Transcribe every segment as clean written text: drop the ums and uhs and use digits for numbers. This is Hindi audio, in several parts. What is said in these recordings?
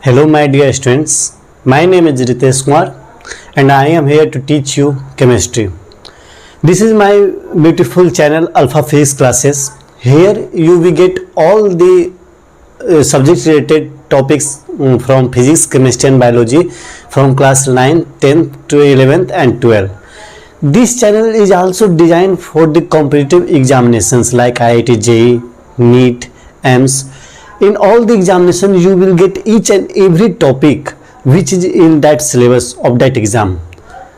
Hello my dear students, my name is Ritesh Kumar and I am here to teach you chemistry. This is my beautiful channel Alpha Physics Classes. Here you will get all the subject related topics from physics, chemistry and biology from class 9, 10th to 11th and 12th. This channel is also designed for the competitive examinations like IIT JEE, NEET, AIIMS. In all the examination you will get each and every topic which is in that syllabus of that exam.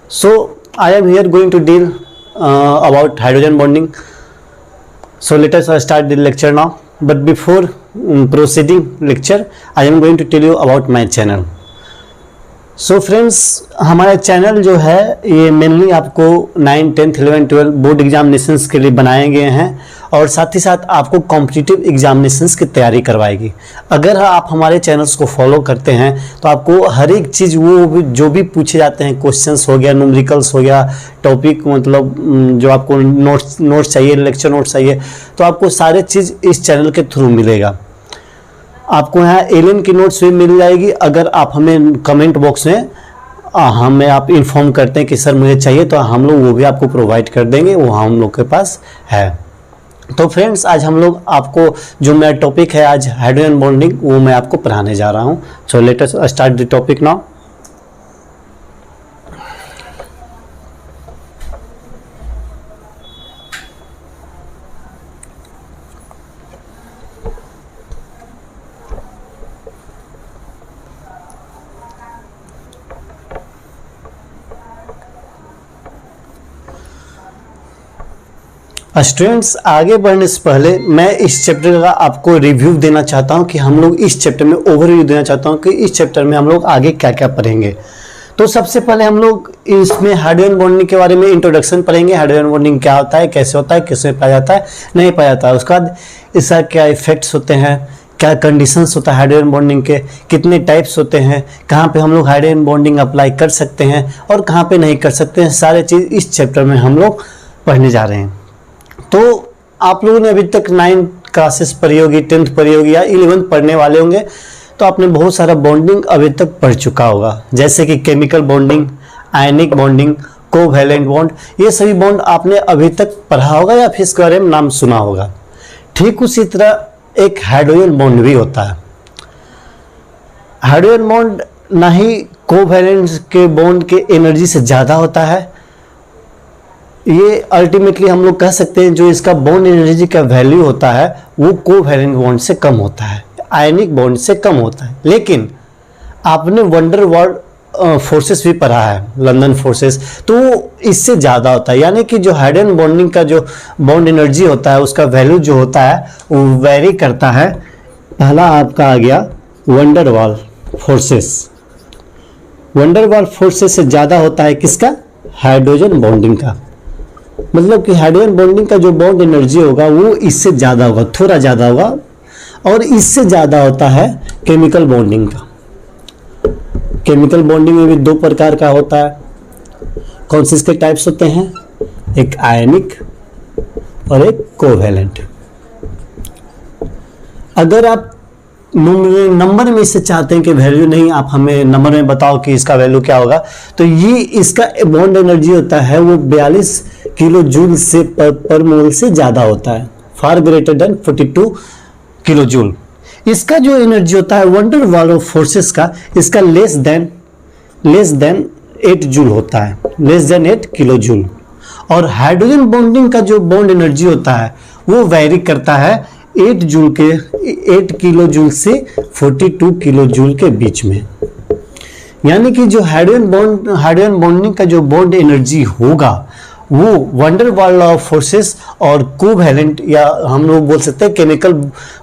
So I am here going to deal about hydrogen bonding. So let us start the lecture now. But before proceeding lecture, I am going to tell you about my channel. So friends, हमारा चैनल जो है ये मेनली आपको 9, 10, 11, 12 बोर्ड एग्जामिनेशंस के लिए बनाए गए हैं और साथ ही साथ आपको कॉम्पिटिटिव एग्जामिनेशंस की तैयारी करवाएगी। अगर आप हमारे चैनल्स को फॉलो करते हैं तो आपको हर एक चीज़ वो जो भी पूछे जाते हैं, क्वेश्चंस हो गया, न्यूमेरिकल्स हो गया, टॉपिक मतलब जो आपको नोट्स चाहिए, लेक्चर नोट्स चाहिए, तो आपको सारे चीज़ इस चैनल के थ्रू मिलेगा। आपको यहाँ एलियन की नोट्स भी मिल जाएगी। अगर आप हमें कमेंट बॉक्स में हमें आप इन्फॉर्म करते हैं कि सर मुझे चाहिए, तो हम लोग वो भी आपको प्रोवाइड कर देंगे, वो हम लोग के पास है। तो फ्रेंड्स, आज हम लोग आपको जो मेरा टॉपिक है आज हाइड्रोजन बॉन्डिंग, वो मैं आपको पढ़ाने जा रहा हूँ। So let us start the topic now. Students, आगे बढ़ने से पहले मैं इस चैप्टर का आपको रिव्यू देना चाहता हूं कि हम लोग इस चैप्टर में ओवरव्यू देना चाहता हूं कि इस चैप्टर में हम लोग आगे क्या क्या पढ़ेंगे। तो सबसे पहले हम लोग इसमें हाइड्रोजन बॉन्डिंग के बारे में इंट्रोडक्शन पढ़ेंगे। हाइड्रोजन बॉन्डिंग क्या होता है, कैसे होता है, किसमें पाया जाता है, नहीं पाया जाता है, उसके बाद इसका क्या इफेक्ट्स होते हैं, क्या कंडीशंस होता है हाइड्रोजन बॉन्डिंग के, कितने टाइप्स होते हैं, कहाँ पे हम लोग हाइड्रोजन बॉन्डिंग अप्लाई कर सकते हैं और कहाँ पे नहीं कर सकते हैं, सारे चीज़ इस चैप्टर में हम लोग पढ़ने जा रहे हैं। तो आप लोगों ने अभी तक 9 क्लासेस पढ़ी होगी, 10th पढ़ी होगी या 11th पढ़ने वाले होंगे, तो आपने बहुत सारा बॉन्डिंग अभी तक पढ़ चुका होगा, जैसे कि chemical bonding, ionic bonding, covalent bond, ये सभी बॉन्ड आपने अभी तक पढ़ा होगा या फिर इसके बारे में नाम सुना होगा। ठीक उसी तरह एक हाइड्रोजन बॉन्ड भी होता है। हाइड्रोजन बॉन्ड ना ही कोवैलेंट के बॉन्ड के एनर्जी से ज़्यादा होता है, ये अल्टीमेटली हम लोग कह सकते हैं जो इसका बॉन्ड एनर्जी का वैल्यू होता है वो कोवैलेंट बॉन्ड से कम होता है, आयनिक बॉन्ड से कम होता है। लेकिन आपने वंडर वर्ल्ड फोर्सेस भी पढ़ा है, लंदन फोर्सेस, तो इससे ज़्यादा होता है। यानी कि जो हाइड्रोजन बॉन्डिंग का जो बॉन्ड एनर्जी होता है उसका वैल्यू जो होता है वो वेरी करता है। पहला आपका आ गया wonder world forces. Wonder world forces से ज़्यादा होता है किसका, हाइड्रोजन बॉन्डिंग का। मतलब कि हाइड्रोजन बॉन्डिंग का जो बॉन्ड एनर्जी होगा वो इससे ज़्यादा होगा, थोड़ा ज़्यादा होगा। और इससे ज़्यादा होता है केमिकल बॉन्डिंग का। केमिकल बॉन्डिंग में भी 2 प्रकार का होता है। कौन से इसके टाइप्स होते हैं, एक आयनिक और एक कोवैलेंट। अगर आप नंबर में इससे चाहते हैं कि वैल्यू नहीं, आप हमें नंबर में बताओ कि इसका वैल्यू क्या होगा, तो ये इसका बॉन्ड एनर्जी होता है वो 42 किलो जूल से पर मोल से ज़्यादा होता है, far greater than 42 kilo joule. इसका जो एनर्जी होता है वंडर वर्ल्ड फोर्सेस का, इसका लेस देन 8 जूल होता है, लेस देन 8 किलो जूल। और हाइड्रोजन बॉन्डिंग का जो बॉन्ड एनर्जी होता है वो वैरी करता है 8 किलो जूल से 42 किलो जूल के बीच में। यानी कि जो हाइड्रोजन बॉन्डिंग का जो बॉन्ड एनर्जी होगा वो वंडर वर्ल्ड ऑफ फोर्सेस और कोवैलेंट या हम लोग बोल सकते हैं केमिकल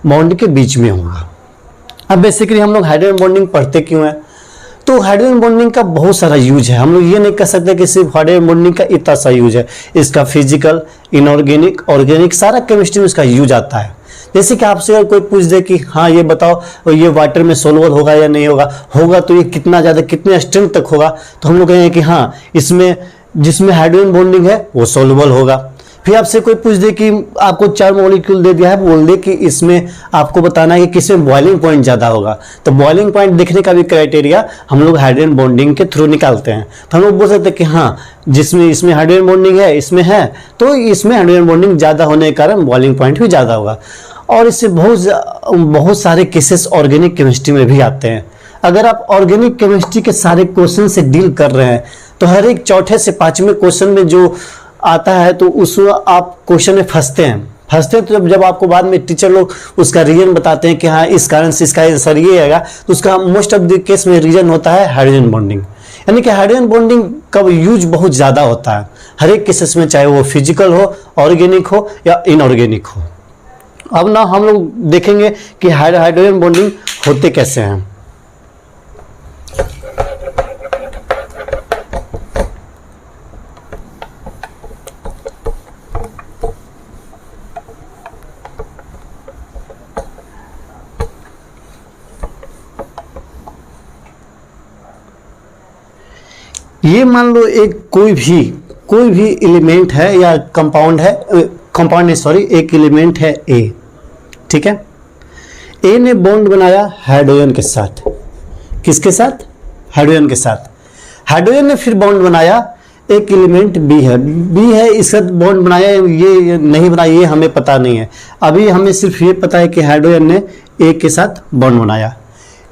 बॉन्ड के बीच में होगा। अब बेसिकली हम लोग हाइड्रोजन बॉन्डिंग पढ़ते क्यों हैं, तो हाइड्रोजन बॉन्डिंग का बहुत सारा यूज है। हम लोग ये नहीं कह सकते कि सिर्फ हाइड्रोजन बॉन्डिंग का इतना सा यूज है, इसका फिजिकल, इनऑर्गेनिक, ऑर्गेनिक सारा केमिस्ट्री में इसका यूज आता है। जैसे कि आपसे अगर कोई पूछ दे कि हाँ ये बताओ ये वाटर में सोलुबल होगा या नहीं होगा तो ये कितना ज़्यादा, कितने स्ट्रेंथ तक होगा, तो हम लोग कहेंगे कि हाँ इसमें जिसमें हाइड्रोजन बॉन्डिंग है वो सोलुबल होगा। फिर आपसे कोई पूछ दे कि आपको 4 मॉलिक्यूल दे दिया है, बोल दे कि इसमें आपको बताना है कि किसमें बॉइलिंग पॉइंट ज़्यादा होगा, तो बॉइलिंग पॉइंट देखने का भी क्राइटेरिया हम लोग हाइड्रोजन बॉन्डिंग के थ्रू निकालते हैं। तो हम लोग बोल सकते हैं कि हाँ, जिसमें इसमें हाइड्रोजन बॉन्डिंग है, इसमें है, तो इसमें हाइड्रोजन बॉन्डिंग ज़्यादा होने के कारण बॉइलिंग पॉइंट भी ज़्यादा होगा। और इससे बहुत सारे केसेस ऑर्गेनिक केमिस्ट्री में भी आते हैं। अगर आप ऑर्गेनिक केमिस्ट्री के सारे क्वेश्चन से डील कर रहे हैं तो हर एक चौथे से 5वें क्वेश्चन में जो आता है तो उसमें आप क्वेश्चन में फंसते हैं। तो जब आपको बाद में टीचर लोग उसका रीजन बताते हैं कि हाँ इस कारण से इसका आंसर ये आएगा, तो उसका मोस्ट ऑफ द केस में रीजन होता है हाइड्रोजन बॉन्डिंग। यानी कि हाइड्रोजन बॉन्डिंग का यूज बहुत ज़्यादा होता है हर एक केसेस में, चाहे वो फिजिकल हो, ऑर्गेनिक हो या इनऑर्गेनिक हो। अब ना हम लोग देखेंगे कि हाइड्रोजन बॉन्डिंग होते कैसे हैं। ये मान लो एक कोई भी एलिमेंट है या कंपाउंड है, कंपाउंड नहीं सॉरी, एक एलिमेंट है ए, ठीक है। ए ने बॉन्ड बनाया हाइड्रोजन के साथ, किसके साथ? हाइड्रोजन के साथ। हाइड्रोजन ने फिर बॉन्ड बनाया एक एलिमेंट बी है, इसका बॉन्ड बनाया, ये नहीं बनाया, ये हमें पता नहीं है। अभी हमें सिर्फ ये पता है कि हाइड्रोजन ने ए के साथ बॉन्ड बनाया।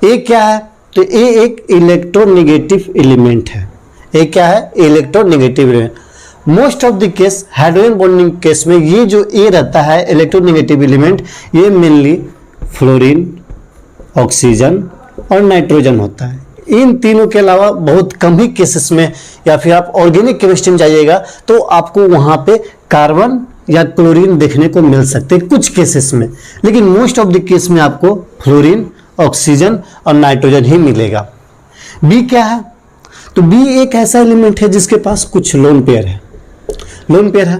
ए क्या है? तो ए एक इलेक्ट्रोनेगेटिव एलिमेंट है। ए क्या है? Electronegative element. Most of the case hydrogen bonding case में ये जो ए रहता है इलेक्ट्रोनेगेटिव एलिमेंट, ये मेनली फ्लोरीन, ऑक्सीजन और नाइट्रोजन होता है। इन तीनों के अलावा बहुत कम ही केसेस में, या फिर आप ऑर्गेनिक केमिस्ट्री में जाइएगा तो आपको वहां पे कार्बन या क्लोरीन देखने को मिल सकते हैं कुछ केसेस में, लेकिन मोस्ट ऑफ द केस में आपको फ्लोरीन, ऑक्सीजन और नाइट्रोजन ही मिलेगा। बी क्या है? तो बी एक ऐसा एलिमेंट है जिसके पास कुछ लोन पेयर है। लोन पेयर है,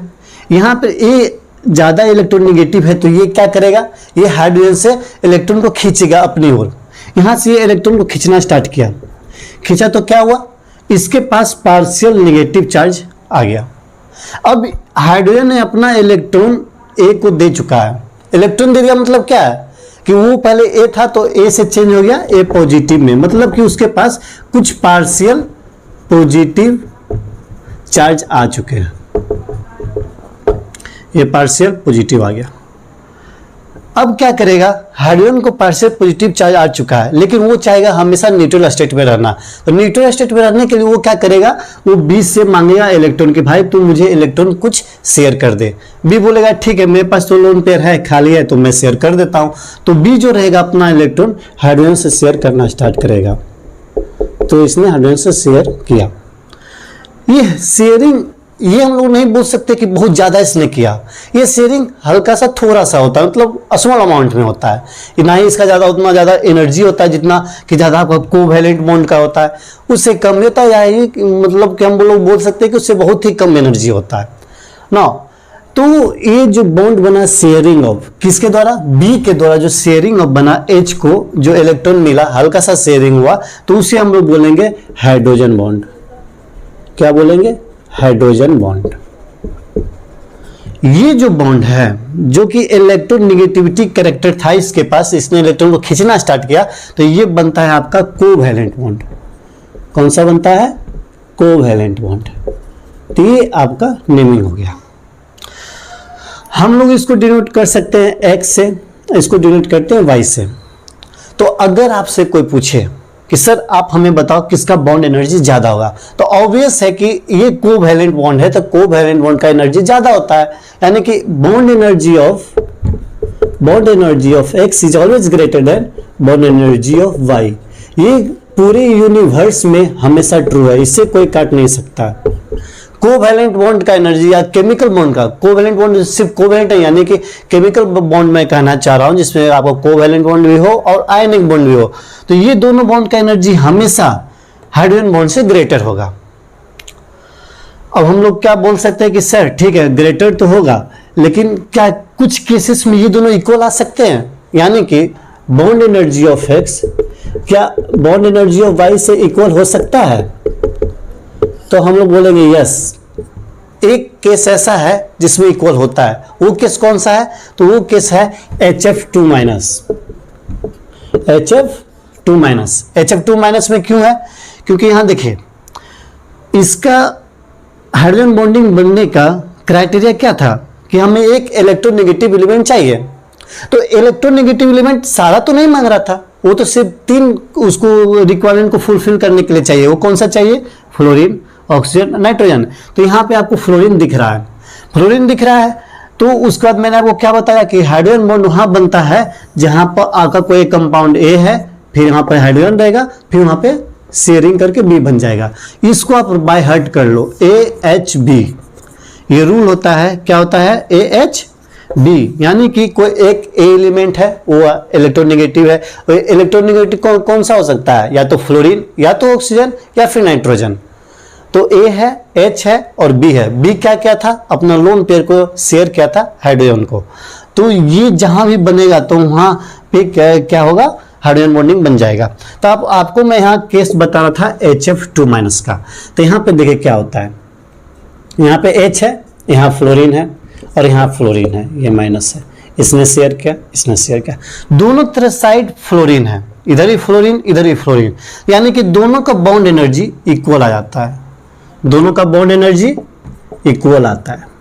यहाँ पर ए ज्यादा इलेक्ट्रोनेगेटिव है, तो ये क्या करेगा? ये हाइड्रोजन से इलेक्ट्रॉन को खींचेगा अपनी ओर। यहां से ये इलेक्ट्रॉन को खींचना स्टार्ट किया, खींचा तो क्या हुआ? इसके पास पार्शियल नेगेटिव चार्ज आ गया। अब हाइड्रोजन ने अपना इलेक्ट्रॉन ए को दे चुका है। इलेक्ट्रॉन दे दिया मतलब क्या है कि वो पहले ए था तो ए से चेंज हो गया ए पॉजिटिव में, मतलब कि उसके पास कुछ पार्शियल पॉजिटिव चार्ज आ चुके हैं। ये पार्शियल पॉजिटिव आ गया। अब क्या करेगा? हाइड्रोजन को पार्शियल पॉजिटिव चार्ज आ चुका है, लेकिन वो चाहेगा हमेशा न्यूट्रल स्टेट में रहना। तो न्यूट्रल स्टेट में रहने के लिए वो क्या करेगा? वो बी से मांगेगा इलेक्ट्रॉन कि भाई तू मुझे इलेक्ट्रॉन कुछ शेयर कर दे। बी बोलेगा ठीक है, मेरे पास तो लोन पेयर है, खाली है, तो मैं शेयर कर देता हूं। तो बी जो रहेगा अपना इलेक्ट्रॉन हाइड्रोजन से शेयर करना स्टार्ट करेगा। तो इसने हाइड्रोजन से शेयर किया। ये शेयरिंग, ये हम लोग नहीं बोल सकते कि बहुत ज्यादा इसने किया। ये शेयरिंग हल्का सा थोड़ा सा होता है, मतलब स्मॉल अमाउंट में होता है। ना ही इसका ज्यादा उतना ज्यादा एनर्जी होता है जितना कि ज्यादा आपका कोवैलेंट बॉन्ड का होता है, उससे कम होता है। या मतलब कि हम लोग बोल सकते हैं कि उससे बहुत ही कम एनर्जी होता है ना। तो ये जो बॉन्ड बना शेयरिंग ऑफ किसके द्वारा? बी के द्वारा जो शेयरिंग ऑफ बना, एच को जो इलेक्ट्रॉन मिला, हल्का सा शेयरिंग हुआ, तो उसे हम लोग बोलेंगे हाइड्रोजन बॉन्ड। क्या बोलेंगे? Hydrogen bond. ये जो बॉन्ड है जो कि इलेक्ट्रोनेगेटिविटी कैरेक्टर था इसके पास, इसने इलेक्ट्रॉन को खींचना स्टार्ट किया, तो ये बनता है आपका कोवैलेंट बॉन्ड। कौन सा बनता है? Covalent bond. तो ये आपका नेमिंग हो गया। हम लोग इसको डिनोट कर सकते हैं एक्स से, इसको डिनोट करते हैं वाई से। तो अगर आपसे कोई पूछे कि सर आप हमें बताओ किसका बॉन्ड एनर्जी ज्यादा होगा, तो ऑब्वियस है कि ये कोवैलेंट बॉन्ड है, तो कोवैलेंट बॉन्ड का एनर्जी ज्यादा होता है। यानी कि bond energy of X is always greater than bond energy of Y. ये पूरे यूनिवर्स में हमेशा ट्रू है, इससे कोई काट नहीं सकता। कोवैलेंट बॉन्ड का एनर्जी या केमिकल बॉन्ड का, कोवैलेंट बॉन्ड सिर्फ कोवैलेंट है, यानी कि केमिकल बॉन्ड में कहना चाह रहा हूं जिसमें आपको कोवैलेंट बॉन्ड भी हो और आयनिक बॉन्ड भी हो, तो ये दोनों बॉन्ड का एनर्जी हमेशा हाइड्रोजन बॉन्ड से ग्रेटर होगा। अब हम लोग क्या बोल सकते हैं कि सर ठीक है ग्रेटर तो होगा, लेकिन क्या कुछ केसेस में ये दोनों इक्वल आ सकते हैं? यानी कि बॉन्ड एनर्जी ऑफ एक्स क्या बॉन्ड एनर्जी ऑफ वाई से इक्वल हो सकता है? तो हम लोग बोलेंगे यस, एक केस ऐसा है जिसमें इक्वल होता है, वो केस कौन सा है? तो वो केस है HF2 माइनस। HF2 माइनस में क्यों है? क्योंकि यहां देखिए इसका हाइड्रोजन बॉन्डिंग बनने का क्राइटेरिया क्या था कि हमें एक इलेक्ट्रोनेगेटिव एलिमेंट चाहिए। तो इलेक्ट्रोनेगेटिव एलिमेंट सारा तो नहीं मांग रहा था, वो तो सिर्फ 3 उसको रिक्वायरमेंट को फुलफिल करने के लिए चाहिए। वो कौन सा चाहिए? Fluorine, oxygen, nitrogen. तो यहाँ पे आपको फ्लोरीन दिख रहा है, तो उसके बाद मैंने आपको क्या बताया कि हाइड्रोजन बॉन्ड वहां बनता है जहां पर आपका कोई कंपाउंड ए है, फिर यहाँ पर हाइड्रोजन रहेगा, फिर वहां पे शेयरिंग करके बी बन जाएगा। इसको आप बाय हार्ट कर लो, AHB। ये रूल होता है, क्या होता है? AHB, यानी कि कोई एक ए एलिमेंट है वो इलेक्ट्रोनेगेटिव है। इलेक्ट्रोनेगेटिव कौन सा हो सकता है? या तो फ्लोरीन, या तो ऑक्सीजन, या फिर नाइट्रोजन। तो ए है, H है और B है। B क्या था? अपना लोन पेयर को शेयर किया था हाइड्रोजन को। तो ये जहां भी बनेगा तो वहां पे क्या होगा? हाइड्रोजन बॉन्डिंग बन जाएगा। तो आपको मैं यहाँ केस बता रहा था HF2 माइनस का। तो यहाँ पे देखिए क्या होता है, यहाँ पे H है, यहाँ फ्लोरीन है और यहाँ फ्लोरीन है, ये माइनस है। इसने शेयर किया, इसने शेयर किया, दोनों तरफ साइड फ्लोरीन है, इधर ही फ्लोरीन, इधर ही फ्लोरीन, यानी कि दोनों का बॉन्ड एनर्जी इक्वल आ जाता है, दोनों का बॉन्ड एनर्जी इक्वल आता है।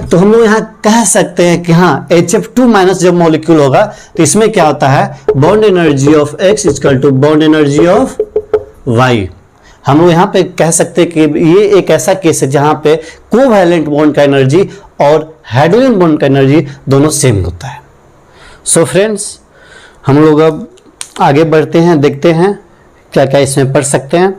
तो हम लोग यहाँ कह सकते हैं कि हाँ HF2 माइनस जब मॉलिक्यूल होगा तो इसमें क्या होता है? Bond energy of X equal to bond energy of Y। हम लोग यहाँ पे कह सकते हैं कि ये एक ऐसा केस है जहां पे कोवैलेंट बॉन्ड का एनर्जी और हाइड्रोजन बॉन्ड का एनर्जी दोनों सेम होता है। सो फ्रेंड्स, हम लोग अब आगे बढ़ते हैं, देखते हैं क्या क्या इसमें पढ़ सकते हैं।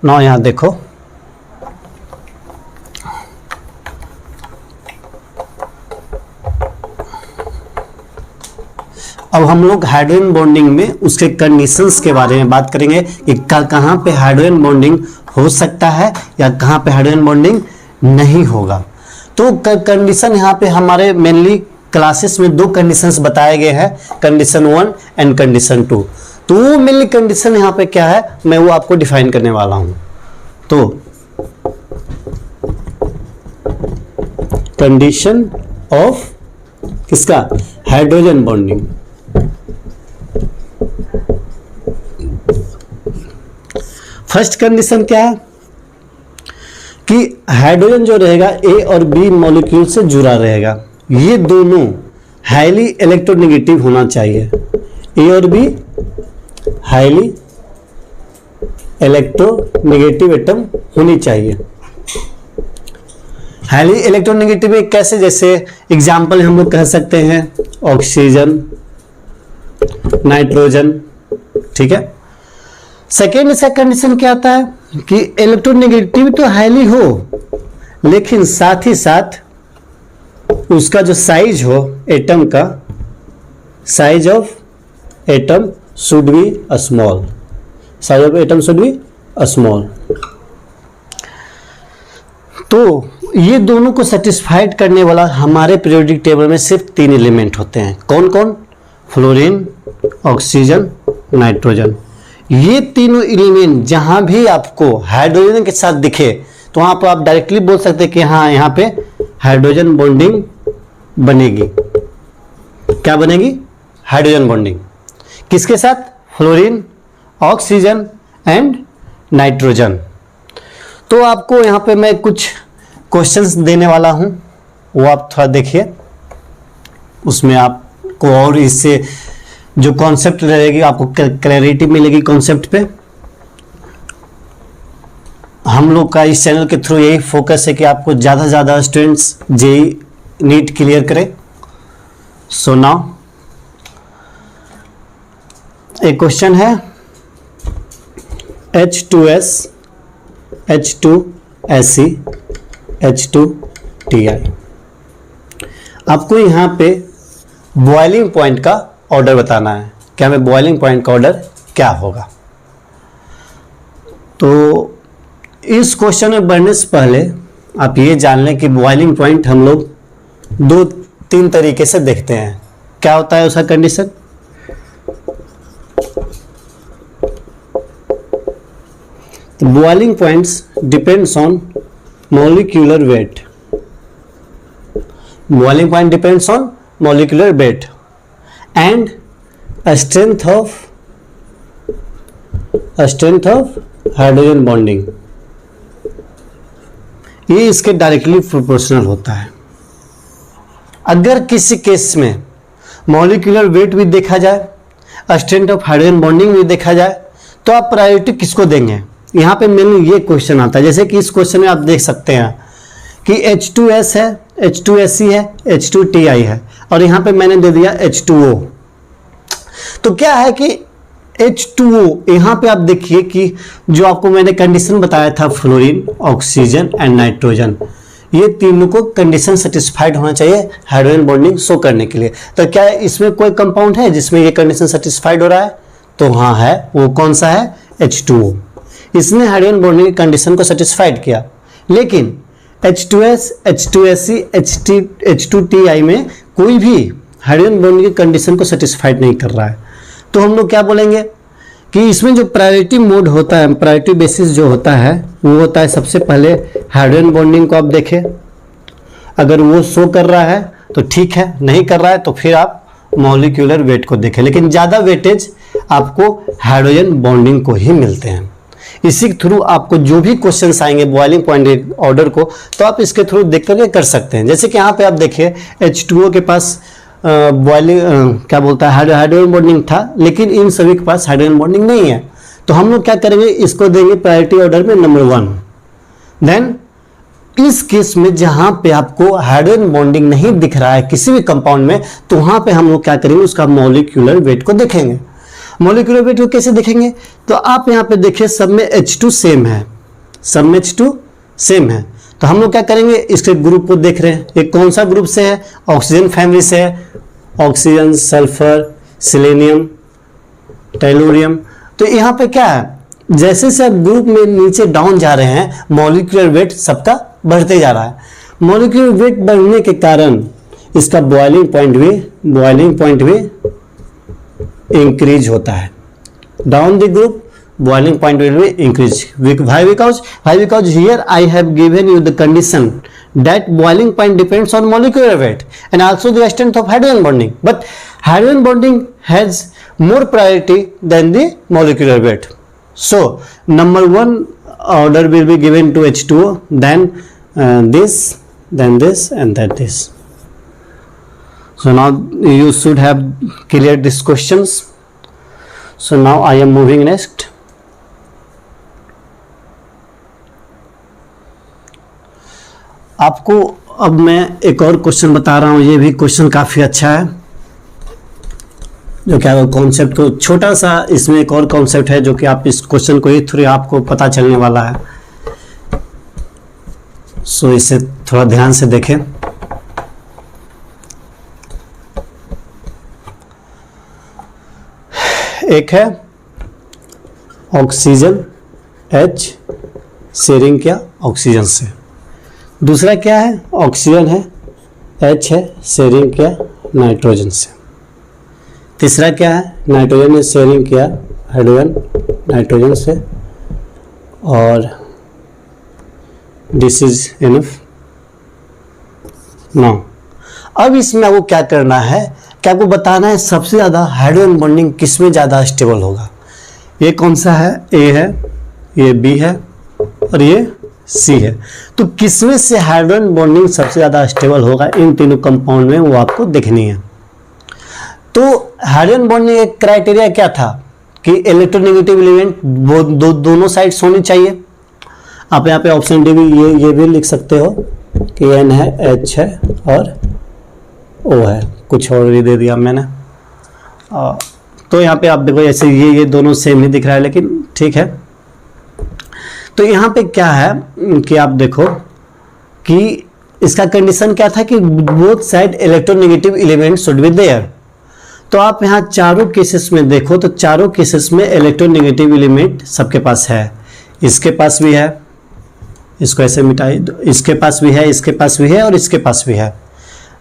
ना यहाँ देखो, अब हम लोग हाइड्रोजन बॉन्डिंग में उसके कंडीशंस के बारे में बात करेंगे कि कहाँ पे हाइड्रोजन बॉन्डिंग हो सकता है या कहाँ पे हाइड्रोजन बॉन्डिंग नहीं होगा। तो कंडीशन यहाँ पे हमारे मेनली क्लासेस में 2 कंडीशंस बताए गए हैं, कंडीशन 1 एंड कंडीशन 2। तो वो मेनली कंडीशन यहाँ पे क्या है, मैं वो आपको डिफाइन करने वाला हूँ। तो कंडीशन ऑफ किसका? Hydrogen bonding. फर्स्ट कंडीशन क्या है कि हाइड्रोजन जो रहेगा ए और बी मॉलिक्यूल से जुड़ा रहेगा, ये दोनों हाईली इलेक्ट्रोनेगेटिव होना चाहिए। ए और बी हाईली इलेक्ट्रोनेगेटिव एटम होनी चाहिए। हाईली इलेक्ट्रोनेगेटिव कैसे? जैसे एग्जांपल हम लोग कह सकते हैं ऑक्सीजन, नाइट्रोजन, ठीक है। सेकेंड इसका कंडीशन क्या आता है कि इलेक्ट्रोनेगेटिव तो हाईली हो, लेकिन साथ ही साथ उसका जो साइज हो एटम का, size of atom should be small, size of atom should be small. तो ये दोनों को सेटिस्फाइड करने वाला हमारे पीरियोडिक टेबल में सिर्फ 3 एलिमेंट होते हैं। कौन कौन? Fluorine, oxygen, nitrogen. ये तीनों एलिमेंट जहां भी आपको हाइड्रोजन के साथ दिखे तो वहां पर आप डायरेक्टली बोल सकते हैं कि हाँ यहाँ पे हाइड्रोजन बॉन्डिंग बनेगी। क्या बनेगी? Hydrogen bonding. किसके साथ? Fluorine, oxygen and nitrogen. तो आपको यहाँ पे मैं कुछ क्वेश्चंस देने वाला हूं, वो आप थोड़ा देखिए, उसमें आपको और इससे जो कॉन्सेप्ट रहेगी आपको क्लैरिटी मिलेगी कॉन्सेप्ट पे। हम लोग का इस चैनल के थ्रू यही फोकस है कि आपको ज़्यादा से ज़्यादा स्टूडेंट्स जेईई नीट क्लियर करें। सो नाउ एक क्वेश्चन है H2S, H2SE, H2Ti। आपको यहाँ पे बॉइलिंग पॉइंट का ऑर्डर बताना है। क्या में बॉइलिंग पॉइंट का ऑर्डर क्या होगा? तो इस क्वेश्चन में बढ़ने से पहले आप ये जान लें कि बॉइलिंग पॉइंट हम लोग 2-3 तरीके से देखते हैं। क्या होता है उसका condition? Boiling points depends on molecular weight. Boiling point depends on molecular weight and strength of hydrogen bonding. ये इसके डायरेक्टली प्रोपोर्शनल होता है. अगर किसी केस में मॉलिक्यूलर वेट भी देखा जाए, स्ट्रेंथ ऑफ हाइड्रोजन बॉन्डिंग भी देखा जाए, तो आप प्रायोरिटी किसको देंगे? यहाँ पे मेनली ये क्वेश्चन आता है. जैसे कि इस क्वेश्चन में आप देख सकते हैं कि H2S है, H2SE है, H2Ti है और यहाँ पे मैंने दे दिया H2O. तो क्या है कि H2O, यहाँ पे आप देखिए कि जो आपको मैंने कंडीशन बताया था, फ्लोरीन, ऑक्सीजन एंड नाइट्रोजन, ये तीनों को कंडीशन सेटिस्फाइड होना चाहिए हाइड्रोजन बॉन्डिंग शो करने के लिए. तो क्या इसमें कोई कंपाउंड है जिसमें ये कंडीशन सेटिस्फाइड हो रहा है? तो हाँ है. वो कौन सा है? H2O. इसने हाइड्रोजन बॉन्डिंग की कंडीशन को सेटिस्फाइड किया. लेकिन H2S, H2SE, H2Ti में कोई भी हाइड्रोजन बॉन्डिंग की कंडीशन को सेटिस्फाइड नहीं कर रहा है. तो हम लोग क्या बोलेंगे कि इसमें जो प्रायोरिटी मोड होता है, प्रायोरिटी बेसिस जो होता है, वो होता है सबसे पहले हाइड्रोजन बॉन्डिंग को आप देखें. अगर वो शो कर रहा है तो ठीक है, नहीं कर रहा है तो फिर आप मॉलिक्यूलर वेट को देखें. लेकिन ज़्यादा वेटेज आपको हाइड्रोजन बॉन्डिंग को ही मिलते हैं. इसी के थ्रू आपको जो भी क्वेश्चंस आएंगे बॉइलिंग पॉइंट ऑर्डर को, तो आप इसके थ्रू देख करके कर सकते हैं. जैसे कि यहाँ पे आप देखिए H2O के पास बॉइलिंग क्या बोलता है, हाइड्रोजन बॉन्डिंग था, लेकिन इन सभी के पास हाइड्रोजन बॉन्डिंग नहीं है. तो हम लोग क्या करेंगे, इसको देंगे प्रायोरिटी ऑर्डर में नंबर 1. देन इस केस में जहां पे आपको हाइड्रोजन बॉन्डिंग नहीं दिख रहा है किसी भी कंपाउंड में, तो वहां पे हम लोग क्या करेंगे, उसका मॉलिक्यूलर वेट को देखेंगे. मॉलिक्यूलर वेट को कैसे देखेंगे? तो आप यहाँ पे देखिए सब में H2 सेम है, सब में H2 सेम है. तो हम लोग क्या करेंगे, इसके ग्रुप को देख रहे हैं, ये कौन सा ग्रुप से है? ऑक्सीजन फैमिली से है. Oxygen, sulphur, selenium, tellurium. तो यहाँ पे क्या है, जैसे से आप ग्रुप में नीचे डाउन जा रहे हैं, मॉलिक्यूलर वेट सबका बढ़ते जा रहा है. मॉलिक्यूलर वेट बढ़ने के कारण इसका बॉइलिंग पॉइंट भी इंक्रीज होता है. Down the group boiling point will be increased. Why? Because here I have given you the condition that boiling point depends on molecular weight and also the strength of hydrogen bonding. But hydrogen bonding has more priority than the molecular weight. So number 1 order will be given to H2O, then this, then this, and then this. So now you should have cleared these questions. So now I am moving next. आपको अब मैं एक और क्वेश्चन बता रहा हूँ. ये भी क्वेश्चन काफ़ी अच्छा है, जो क्या कॉन्सेप्ट को छोटा सा, इसमें एक और कॉन्सेप्ट है जो कि आप इस क्वेश्चन को ही थ्रू आपको पता चलने वाला है. सो इसे थोड़ा ध्यान से देखें. एक है ऑक्सीजन H शेयरिंग किया ऑक्सीजन से. दूसरा क्या है, ऑक्सीजन है, H है, शेयरिंग किया नाइट्रोजन से. तीसरा क्या है, नाइट्रोजन ने शेयरिंग किया हाइड्रोजन नाइट्रोजन से. और दिस इज इनफ. नाउ अब इसमें आपको क्या करना है, क्या आपको बताना है सबसे ज़्यादा हाइड्रोजन बॉन्डिंग किस में ज़्यादा स्टेबल होगा. ये कौन सा है, A है, ये B है और ये C है. तो किसमें से हाइड्रोजन बॉन्डिंग सबसे ज़्यादा स्टेबल होगा इन तीनों कंपाउंड में, वो आपको देखनी है. तो हाइड्रोजन बॉन्डिंग एक क्राइटेरिया क्या था कि इलेक्ट्रोनेगेटिव एलिमेंट दोनों साइड्स होनी चाहिए. आप यहाँ पे ऑप्शन डी भी ये भी लिख सकते हो कि N है, H है और O है. कुछ और भी दे दिया मैंने. तो यहाँ पे आप देखो ऐसे ये दोनों सेम ही दिख रहा है, लेकिन ठीक है. तो यहाँ पे क्या है कि आप देखो कि इसका कंडीशन क्या था कि both side electronegative element should be there. तो आप यहाँ चारों केसेस में देखो तो चारों केसेस में इलेक्ट्रोनेगेटिव एलिमेंट सबके पास है. इसके पास भी है, इसको ऐसे मिटाई, इसके पास भी है, इसके पास भी है और इसके पास भी है.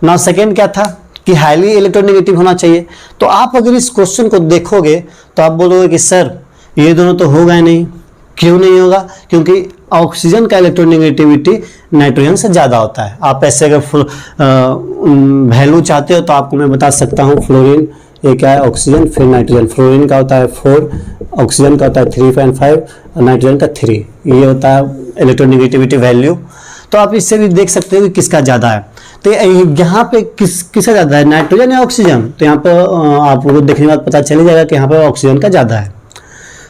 नाउ सेकेंड क्या था कि हाईली इलेक्ट्रोनेगेटिव होना चाहिए। तो आप अगर इस क्वेश्चन को देखोगे तो आप बोलोगे कि सर ये दोनों तो होगा ही नहीं। क्यों नहीं होगा? क्योंकि ऑक्सीजन का इलेक्ट्रोनेगेटिविटी नाइट्रोजन से ज़्यादा होता है। आप ऐसे अगर वैल्यू चाहते हो तो आपको मैं बता सकता हूँ। फ्लोरीन ये क्या है? ऑक्सीजन, फिर नाइट्रोजन। फ्लोरीन का होता है 4, ऑक्सीजन का होता है 3.5, नाइट्रोजन का 3। ये होता है इलेक्ट्रोनेगेटिविटी वैल्यू। तो आप इससे भी देख सकते हो कि किसका ज़्यादा है। तो यहाँ पे किसका ज़्यादा है, नाइट्रोजन या ऑक्सीजन? तो यहाँ पर आपको देखने के बाद पता चल जाएगा कि यहाँ पर ऑक्सीजन का ज़्यादा है।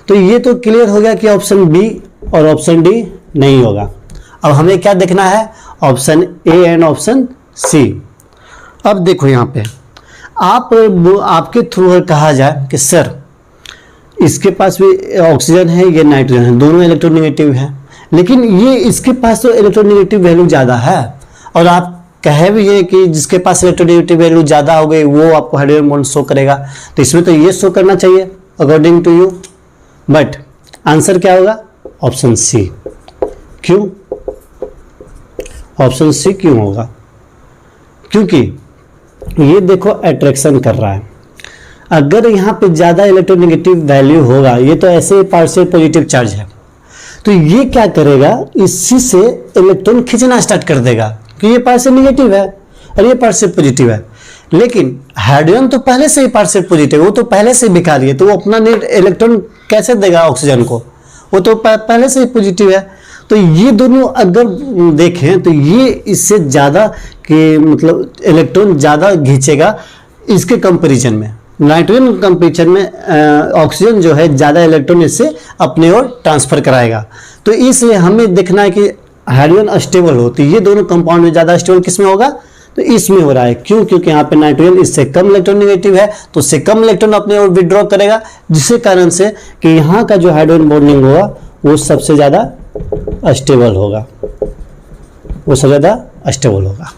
तो ये तो क्लियर हो गया कि ऑप्शन बी और ऑप्शन डी नहीं होगा। अब हमें क्या देखना है? Option A and option C. अब देखो यहाँ पे आपके थ्रू अगर कहा जाए कि सर इसके पास भी ऑक्सीजन है, ये नाइट्रोजन है, दोनों इलेक्ट्रोनेगेटिव है, लेकिन ये इसके पास तो इलेक्ट्रोनेगेटिव वैल्यू ज़्यादा है, और आप कहे भी है कि जिसके पास इलेक्ट्रोनेगेटिव वैल्यू ज़्यादा हो गई वो आपको हाइड्रोजन बॉन्ड शो करेगा। तो इसमें तो ये शो करना चाहिए according to you, but answer क्या होगा? Option C. क्यों ऑप्शन सी क्यों होगा? क्योंकि ये देखो अट्रैक्शन कर रहा है। अगर यहाँ पे ज़्यादा इलेक्ट्रोनेगेटिव वैल्यू होगा, ये तो ऐसे पार्शियल पॉजिटिव चार्ज है, तो ये क्या करेगा? इसी से इलेक्ट्रॉन खींचना स्टार्ट कर देगा कि ये पार्शियल नेगेटिव है और ये पार्शियल पॉजिटिव है। लेकिन हाइड्रोजन तो पहले से ही पार्शियल पॉजिटिव है, वो तो पहले से भिखारी है, तो वो अपना नेट इलेक्ट्रॉन कैसे देगा ऑक्सीजन को? वो तो पहले से ही पॉजिटिव है। तो ये दोनों अगर देखें तो ये इससे ज़्यादा कि मतलब इलेक्ट्रॉन ज़्यादा खींचेगा इसके कंपैरिजन में। नाइट्रोजन कंपैरिजन में ऑक्सीजन जो है ज़्यादा इलेक्ट्रॉन इससे अपने ओर ट्रांसफर कराएगा। तो इसलिए हमें देखना है कि हाइड्रोजन अस्टेबल हो, तो ये दोनों कंपाउंड में ज़्यादा स्टेबल किस में होगा? तो इसमें हो रहा है। क्यों? क्योंकि यहाँ पे नाइट्रोजन इससे कम इलेक्ट्रोनेगेटिव है, तो उससे कम इलेक्ट्रॉन अपने ओर विड्रॉ करेगा, जिसके कारण से कि यहाँ का जो हाइड्रोजन बॉन्डिंग होगा वो सबसे ज़्यादा अस्टेबल होगा, वो सबसे ज़्यादा अस्टेबल होगा।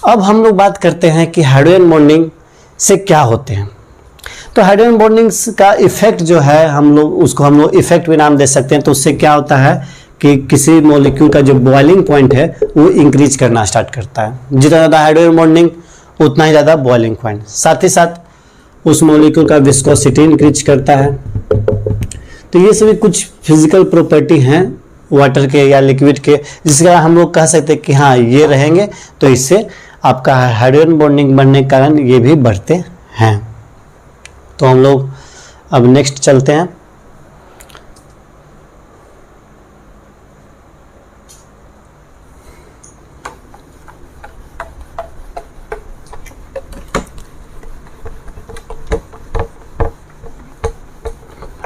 अब हम लोग बात करते हैं कि हाइड्रोजन बॉन्डिंग से क्या होते हैं। तो हाइड्रोजन बॉन्डिंग का इफेक्ट जो है हम लोग इफेक्ट भी नाम दे सकते हैं। तो उससे क्या होता है कि किसी मॉलिक्यूल का जो बॉइलिंग पॉइंट है वो इंक्रीज करना स्टार्ट करता है। जितना ज़्यादा हाइड्रोजन बॉन्डिंग उतना ही ज़्यादा बॉइलिंग पॉइंट, साथ ही साथ उस मॉलिक्यूल का विस्कोसिटी इंक्रीज करता है। तो ये सभी कुछ फिजिकल प्रॉपर्टी हैं वाटर के या लिक्विड के, जिसका हम लोग कह सकते हैं कि हाँ ये रहेंगे तो इससे आपका हाइड्रोजन बॉन्डिंग बनने के कारण ये भी बढ़ते हैं। तो हम लोग अब नेक्स्ट चलते हैं।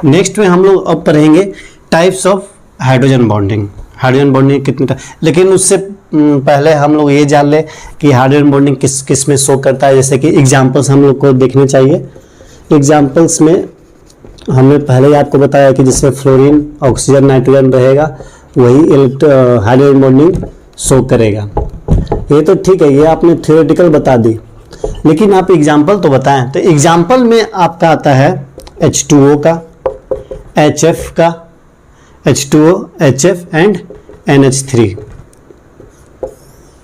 नेक्स्ट में हम लोग अब पढ़ेंगे types of hydrogen bonding. Hydrogen bonding कितने, लेकिन उससे पहले हम लोग ये जान ले कि हाइड्रोजन बॉन्डिंग किस किस में शो करता है। जैसे कि एग्जांपल्स हम लोग को देखने चाहिए। एग्जांपल्स में हमने पहले ही आपको बताया कि जिसमें फ्लोरीन, ऑक्सीजन, नाइट्रोजन रहेगा वही हाइड्रोजन बॉन्डिंग शो करेगा। ये तो ठीक है, ये आपने थ्योरेटिकल बता दी, लेकिन आप एग्जाम्पल तो बताएं। तो एग्जाम्पल में आपका आता है H2O का, HF का, H2O, HF एंड NH3।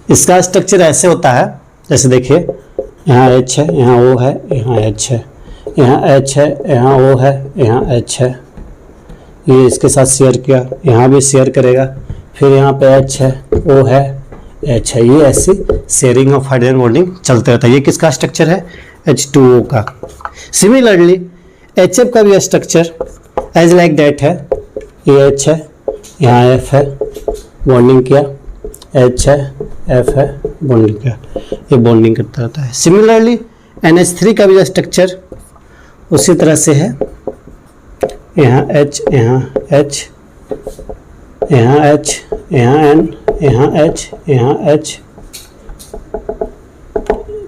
इसका स्ट्रक्चर ऐसे होता है, जैसे देखिए यहाँ H है, यहाँ O है, यहाँ H है, यहाँ H है, यहाँ O है, यहाँ H है। ये इसके साथ शेयर किया, यहाँ भी शेयर करेगा, फिर यहाँ पे H है, O है, H है। ये ऐसी शेयरिंग ऑफ हाइड्रोजन बॉन्डिंग चलते रहता है। ये किसका स्ट्रक्चर है? H2O का। सिमिलरली HF का भी स्ट्रक्चर एज लाइक दैट है। ये H है, यहाँ F है, बॉन्डिंग किया, H है, F है, बॉन्डिंग किया, ये बॉन्डिंग करता रहता है। सिमिलरली NH3 का भी स्ट्रक्चर उसी तरह से है। यहाँ H, यहाँ H, यहाँ H, यहाँ N, यहाँ H, यहाँ H,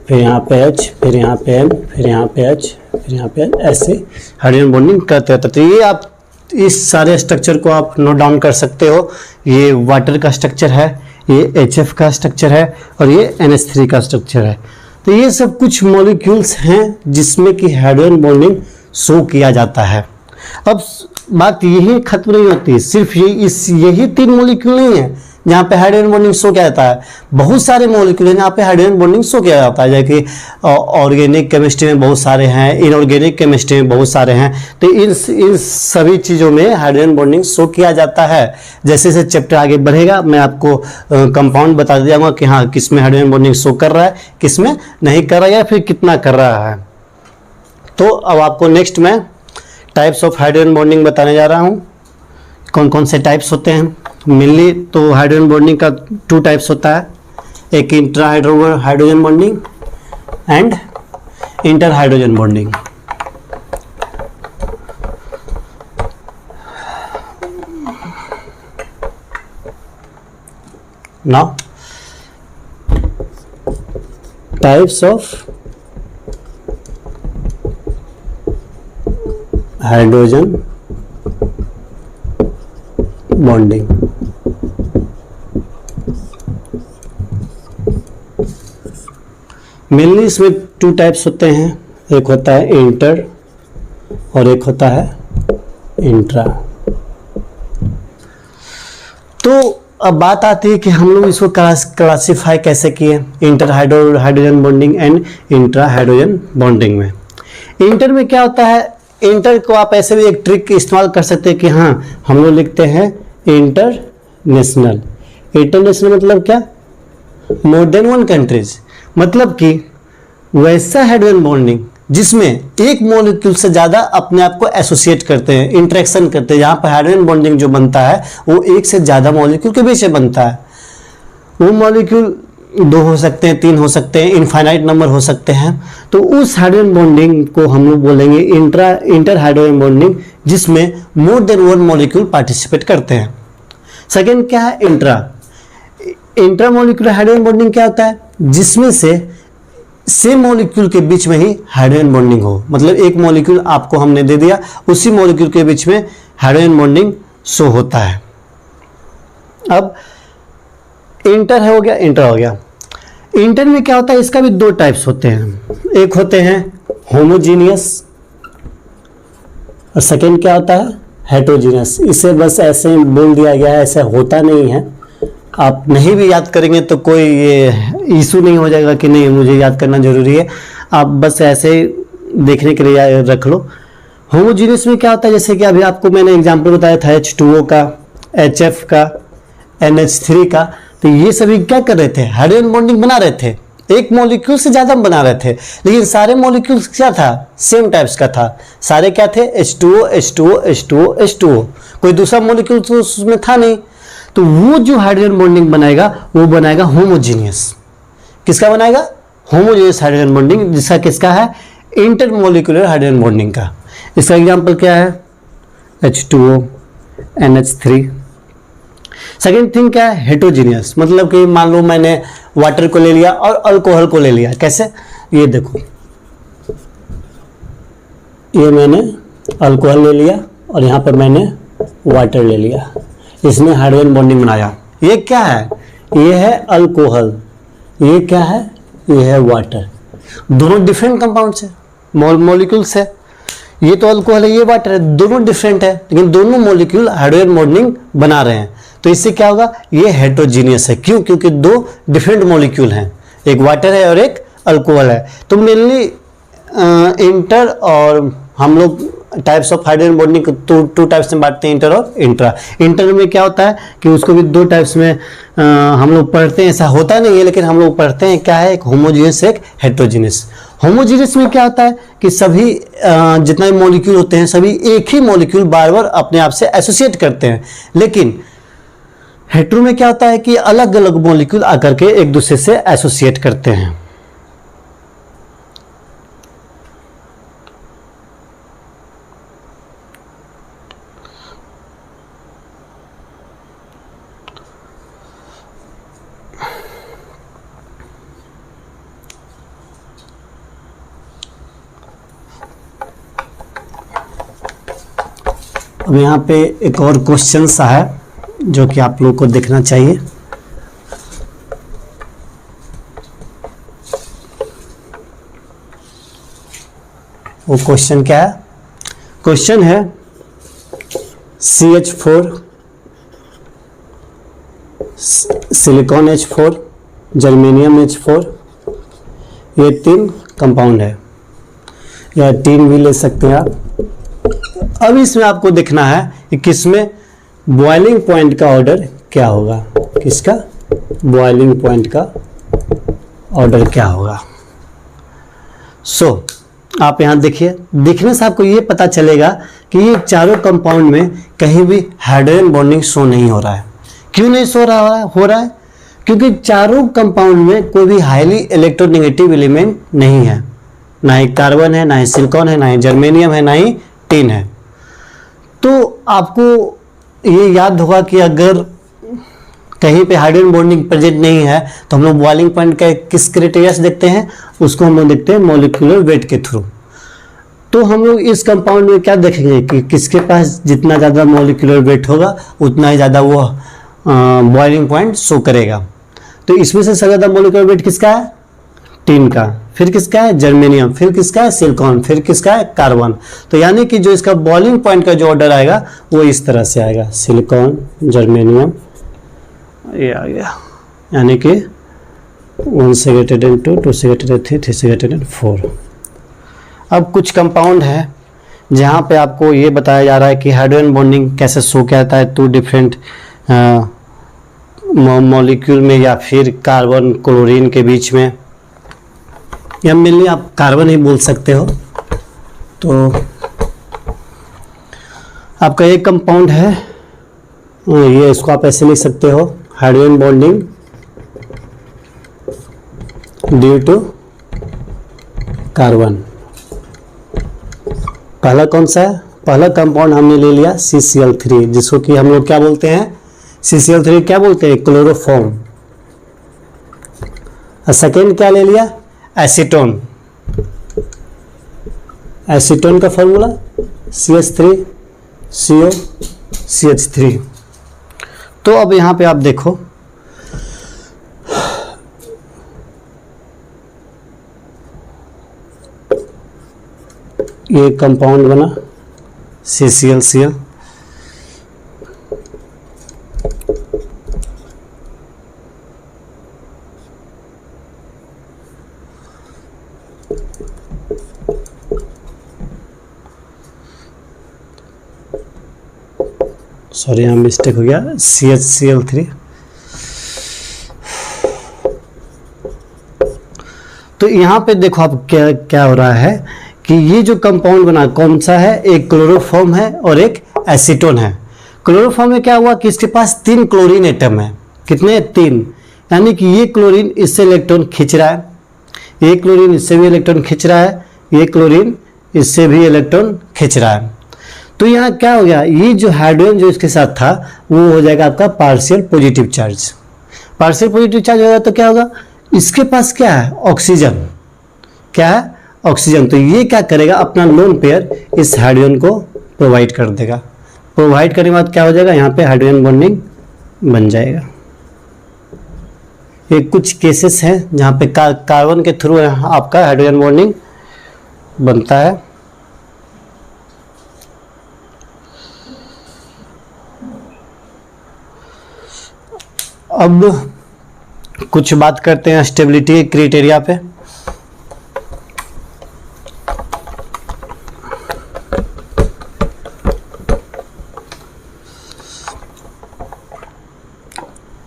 फिर यहाँ पे H, फिर यहाँ पे N, फिर यहाँ पे H, फिर यहाँ पे ऐसे हाइड्रोजन बॉन्डिंग करते रहते। तो ये आप इस सारे स्ट्रक्चर को आप नोट डाउन कर सकते हो। ये वाटर का स्ट्रक्चर है, ये HF का स्ट्रक्चर है और ये NH3 का स्ट्रक्चर है। तो ये सब कुछ मॉलिक्यूल्स हैं जिसमें कि हाइड्रोजन बॉन्डिंग शो किया जाता है। अब बात यही खत्म नहीं होती, सिर्फ यही 3 मॉलिक्यूल नहीं है, जहाँ पे हाइड्रोजन बॉन्डिंग शो किया जाता है। बहुत सारे मॉलिक्यूल हैं जहाँ पे हाइड्रोजन बॉन्डिंग शो किया जाता है, जैसे कि ऑर्गेनिक केमिस्ट्री में बहुत सारे हैं, इनऑर्गेनिक केमिस्ट्री में बहुत सारे हैं। तो इन सभी चीज़ों में हाइड्रोजन बॉन्डिंग शो किया जाता है। जैसे जैसे चैप्टर आगे बढ़ेगा मैं आपको कंपाउंड बता जाऊँगा कि हाँ किस में हाइड्रोजन बॉन्डिंग शो कर रहा है, किस में नहीं कर रहा है, या फिर कितना कर रहा है। तो अब आपको नेक्स्ट मैं टाइप्स ऑफ हाइड्रोजन बॉन्डिंग बताने जा रहा हूँ, कौन कौन से टाइप्स होते हैं। मेनली तो हाइड्रोजन बॉन्डिंग का 2 टाइप्स होता है, एक intra hydrogen bonding and inter hydrogen bonding. Now types of hydrogen bonding. Mainly इसमें 2 टाइप्स होते हैं, एक होता है इंटर और एक होता है इंट्रा। तो अब बात आती है कि हम लोग इसको क्लासिफाई कैसे किए, inter hydrogen bonding and intra hydrogen bonding में। इंटर में क्या होता है, इंटर को आप ऐसे भी एक ट्रिक इस्तेमाल कर सकते हैं कि हाँ हम लोग लिखते हैं इंटरनेशनल। इंटरनेशनल मतलब क्या, मोर देन 1 कंट्रीज, मतलब कि वैसा हाइड्रोजन बॉन्डिंग जिसमें एक मॉलिक्यूल से ज़्यादा अपने आप को एसोसिएट करते हैं, इंटरेक्शन करते हैं। यहाँ पर हाइड्रोजन बॉन्डिंग जो बनता है वो एक से ज़्यादा मॉलिक्यूल के बीच में बनता है। वो मॉलिक्यूल 2 हो सकते हैं, 3 हो सकते हैं, इनफाइनाइट नंबर हो सकते हैं। तो उस हाइड्रोजन बॉन्डिंग को हम लोग बोलेंगे इंटर हाइड्रोजन बॉन्डिंग, जिसमें मोर देन 1 मॉलिक्यूल पार्टिसिपेट करते हैं। सेकेंड क्या है, इंट्रा मॉलिक्यूलर हाइड्रोजन बॉन्डिंग क्या होता है, जिसमें से सेम मॉलिक्यूल के बीच में ही हाइड्रोजन बॉन्डिंग हो। मतलब एक मॉलिक्यूल आपको हमने दे दिया, उसी मॉलिक्यूल के बीच में हाइड्रोजन बॉन्डिंग शो होता है। अब इंटर हो गया, इंटर हो गया। इंटर में क्या होता है, इसका भी 2 टाइप्स होते हैं, एक होते हैं होमोजीनियस और सेकेंड क्या होता है हेटेरोजीनियस। इसे बस ऐसे बोल दिया गया है, ऐसे होता नहीं है। आप नहीं भी याद करेंगे तो कोई ये इशू नहीं हो जाएगा कि नहीं मुझे याद करना जरूरी है, आप बस ऐसे देखने के लिए रख लो। होमोजीनियस में क्या होता है, जैसे कि अभी आपको मैंने एग्जांपल बताया था H2O का, HF का, NH3 का। तो ये सभी क्या कर रहे थे, हाइड्रोजन बॉन्डिंग बना रहे थे, एक मॉलिक्यूल से ज़्यादा बना रहे थे, लेकिन सारे मॉलिक्यूल्स क्या था, सेम टाइप्स का था। सारे क्या थे, H2O H2O H2O H2O, कोई दूसरा मॉलिक्यूल तो उसमें था नहीं। तो वो जो हाइड्रोजन बॉन्डिंग बनाएगा वो बनाएगा होमोजीनियस। किसका बनाएगा, होमोजीनियस हाइड्रोजन बॉन्डिंग, जिसका किसका है, इंटर मॉलिक्यूलर हाइड्रोजन बॉन्डिंग का। इसका एग्जांपल क्या है, H2O NH3। सेकेंड थिंग क्या है, हेटेरोजीनियस, मतलब कि मान लो मैंने वाटर को ले लिया और अल्कोहल को ले लिया। कैसे, ये देखो, ये मैंने अल्कोहल ले लिया और यहाँ पर मैंने वाटर ले लिया, इसमें हाइड्रोजन बॉन्डिंग बनाया। ये क्या है, ये है अल्कोहल, ये क्या है, ये है वाटर। दोनों डिफरेंट कंपाउंड्स है, मॉलिक्यूल्स है। ये तो अल्कोहल है, ये वाटर है, दोनों डिफरेंट है, लेकिन दोनों मॉलिक्यूल हाइड्रोजन बॉन्डिंग बना रहे हैं। तो इससे क्या होगा, ये हेटेरोजीनियस है। क्यों, क्योंकि 2 डिफरेंट मॉलिक्यूल हैं, एक वाटर है और एक अल्कोहल है। तो मेनली इंटर और हम लोग टाइप्स ऑफ हाइड्रोजन बॉन्डिंग को 2 टाइप्स में बांटते हैं, इंटर और इंट्रा। इंटर में क्या होता है कि उसको भी 2 टाइप्स में हम लोग पढ़ते हैं, ऐसा होता नहीं है लेकिन हम लोग पढ़ते हैं। क्या है, एक होमोजीनियस एक हेटेरोजीनियस। होमोजीनियस में क्या होता है कि सभी जितना भी मॉलिक्यूल होते हैं सभी एक ही मॉलिक्यूल बार बार अपने आप से एसोसिएट करते हैं। लेकिन हेटेरो में क्या होता है कि अलग अलग मॉलिक्यूल आकर के एक दूसरे से एसोसिएट करते हैं। अब यहाँ पे एक और क्वेश्चन सा है जो कि आप लोगों को देखना चाहिए। वो क्वेश्चन क्या है, क्वेश्चन है CH4 silicon H4, germanium H4, ये 3 कंपाउंड है, या 3 भी ले सकते हैं आप। अब इसमें आपको देखना है कि किसमें बॉइलिंग पॉइंट का ऑर्डर क्या होगा, किसका बॉइलिंग पॉइंट का ऑर्डर क्या होगा। सो आप यहाँ देखिए, देखने से आपको ये पता चलेगा कि ये चारों कंपाउंड में कहीं भी हाइड्रोजन बॉन्डिंग शो नहीं हो रहा है। क्यों नहीं शो हो रहा है? क्योंकि चारों कंपाउंड में कोई भी हाईली इलेक्ट्रोनेगेटिव एलिमेंट नहीं है, ना ही कार्बन है, ना ही सिलिकॉन है, ना ही जर्मेनियम है, ना ही टिन है। तो आपको ये याद होगा कि अगर कहीं पे हाइड्रोजन बॉन्डिंग प्रेजेंट नहीं है तो हम लोग बॉइलिंग पॉइंट का किस क्राइटेरिया से देखते हैं, उसको हम लोग देखते हैं मॉलिक्यूलर वेट के थ्रू। तो हम लोग इस कंपाउंड में क्या देखेंगे कि किसके पास जितना ज़्यादा मॉलिक्यूलर वेट होगा उतना ही ज़्यादा वो बॉइलिंग पॉइंट शो करेगा। तो इसमें से सबसे ज़्यादा मॉलिक्यूलर वेट किसका है? टिन का, फिर किसका है? जर्मेनियम, फिर किसका है? सिलिकॉन, फिर किसका है? कार्बन। तो यानी कि जो इसका बॉइलिंग पॉइंट का जो ऑर्डर आएगा वो इस तरह से आएगा, सिलिकॉन, जर्मेनियम, ये आ गया, यानी कि 1 से ग्रेटर देन 2, 2 से ग्रेटर देन 3, 3 से ग्रेटर देन 4। अब कुछ कंपाउंड है जहाँ पे आपको ये बताया जा रहा है कि हाइड्रोजन बॉन्डिंग कैसे शो करता है 2 डिफरेंट मॉलिक्यूल में, या फिर कार्बन क्लोरीन के बीच में, या मेनली आप कार्बन ही बोल सकते हो। तो आपका एक कंपाउंड है, ये इसको आप ऐसे लिख सकते हो, hydrogen bonding due to carbon. पहला कौन सा है? पहला कंपाउंड हमने ले लिया CCl3, जिसको कि हम लोग क्या बोलते हैं? CCl3 क्या बोलते हैं? क्लोरोफॉर्म। और सेकेंड क्या ले लिया? एसीटोन। एसीटोन का फॉर्मूला CH3CO CH3। तो अब यहाँ पे आप देखो, ये कंपाउंड बना CCl सॉरी यहाँ मिस्टेक हो गया, CHCl3। तो यहाँ पे देखो आप क्या क्या हो रहा है कि ये जो कंपाउंड बना कौन सा है? एक क्लोरोफॉर्म है और एक एसीटोन है। क्लोरोफॉर्म में क्या हुआ कि इसके पास 3 क्लोरीन एटम है। कितने? 3। यानी कि ये क्लोरीन इससे इलेक्ट्रॉन खींच रहा है, ये क्लोरीन इससे भी इलेक्ट्रॉन खींच रहा है, ये क्लोरीन इससे भी इलेक्ट्रॉन खींच रहा है। तो यहाँ क्या हो गया? ये जो हाइड्रोजन जो इसके साथ था वो हो जाएगा आपका partial positive charge. Partial positive charge होगा तो क्या होगा? इसके पास क्या है? ऑक्सीजन। क्या है? ऑक्सीजन। तो ये क्या करेगा? अपना लोन पेयर इस हाइड्रोजन को प्रोवाइड कर देगा। प्रोवाइड करने के बाद क्या हो जाएगा? यहाँ पे हाइड्रोजन बॉन्डिंग बन जाएगा। ये कुछ केसेस हैं जहाँ पे कार्बन के थ्रू आपका हाइड्रोजन बॉन्डिंग बनता है। अब कुछ बात करते हैं स्टेबिलिटी क्राइटेरिया पे।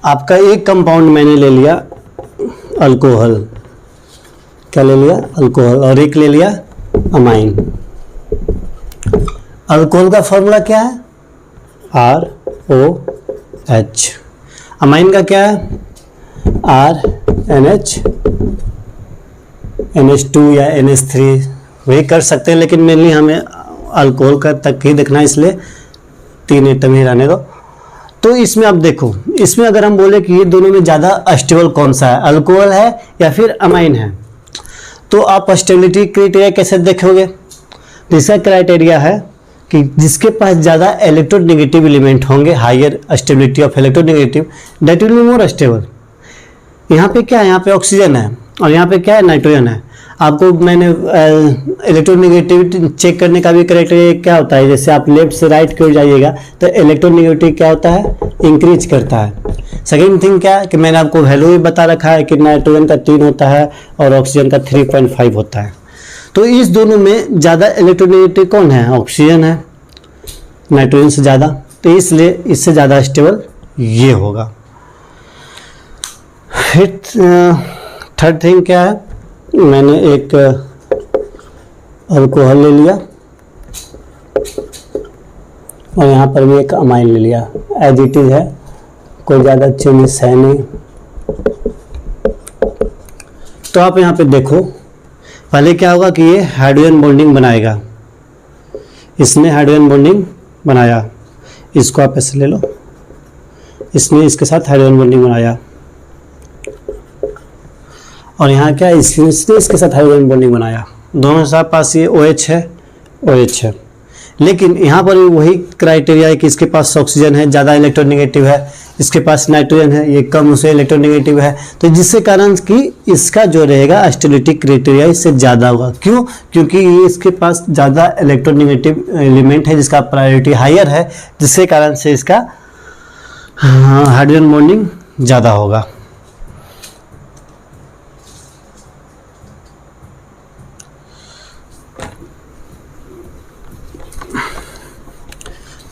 आपका एक कंपाउंड मैंने ले लिया अल्कोहल, क्या ले लिया? अल्कोहल। और एक ले लिया अमाइन। अल्कोहल का फॉर्मूला क्या है? ROH। अमाइन का क्या है? RNH, NH2 या NH3 वही कर सकते हैं, लेकिन मेनली हमें अल्कोहल का तक ही देखना है, इसलिए 3 एटम ही रहने दो। तो इसमें आप देखो, इसमें अगर हम बोले कि ये दोनों में ज़्यादा स्टेबल कौन सा है, अल्कोहल है या फिर अमाइन है, तो आप स्टेबिलिटी क्राइटेरिया कैसे देखोगे? तो इसका क्राइटेरिया है कि जिसके पास ज़्यादा इलेक्ट्रोनेगेटिव एलिमेंट होंगे, higher stability of electronegative, that will be more stable. यहाँ पे क्या है? यहाँ पे ऑक्सीजन है और यहाँ पे क्या है? नाइट्रोजन है। आपको मैंने इलेक्ट्रोनेगेटिविटी चेक करने का भी क्राइटेरिया क्या होता है, जैसे आप लेफ्ट से राइट की ओर जाइएगा तो इलेक्ट्रोनेगेटिविटी क्या होता है, इंक्रीज करता है। सेकेंड थिंग क्या है कि मैंने आपको वैल्यू भी बता रखा है कि नाइट्रोजन का 3 होता है और ऑक्सीजन का 3.5 होता है। तो इस दोनों में ज़्यादा इलेक्ट्रोनेगेटिव कौन है, ऑक्सीजन है नाइट्रोजन से ज़्यादा, तो इसलिए इससे ज़्यादा स्टेबल ये होगा। फिर थर्ड थिंग क्या है, मैंने एक अल्कोहल ले लिया और यहाँ पर भी एक अमाइन ले लिया, एज इट इज है, कोई ज़्यादा चेंजेस है नहीं। तो आप यहाँ पे देखो, पहले क्या होगा कि ये हाइड्रोजन बॉन्डिंग बनाएगा, इसने हाइड्रोजन बॉन्डिंग बनाया, इसको आप ऐसे ले लो, इसने इसके साथ हाइड्रोजन बॉन्डिंग बनाया और यहाँ क्या इसने इसके साथ हाइड्रोजन बॉन्डिंग बनाया, दोनों के पास ये OH है, OH है। लेकिन यहाँ पर भी वही क्राइटेरिया है कि इसके पास ऑक्सीजन है, ज़्यादा इलेक्ट्रोनेगेटिव है, इसके पास नाइट्रोजन है, ये कम उसे इलेक्ट्रोनेगेटिव है, तो जिससे कारण कि इसका जो रहेगा स्टेबिलिटी क्राइटेरिया इससे ज़्यादा होगा। क्यों? क्योंकि ये इसके पास ज़्यादा इलेक्ट्रोनेगेटिव एलिमेंट है जिसका प्रायोरिटी हायर है, जिससे कारण से इसका हाइड्रोजन बॉन्डिंग ज़्यादा होगा।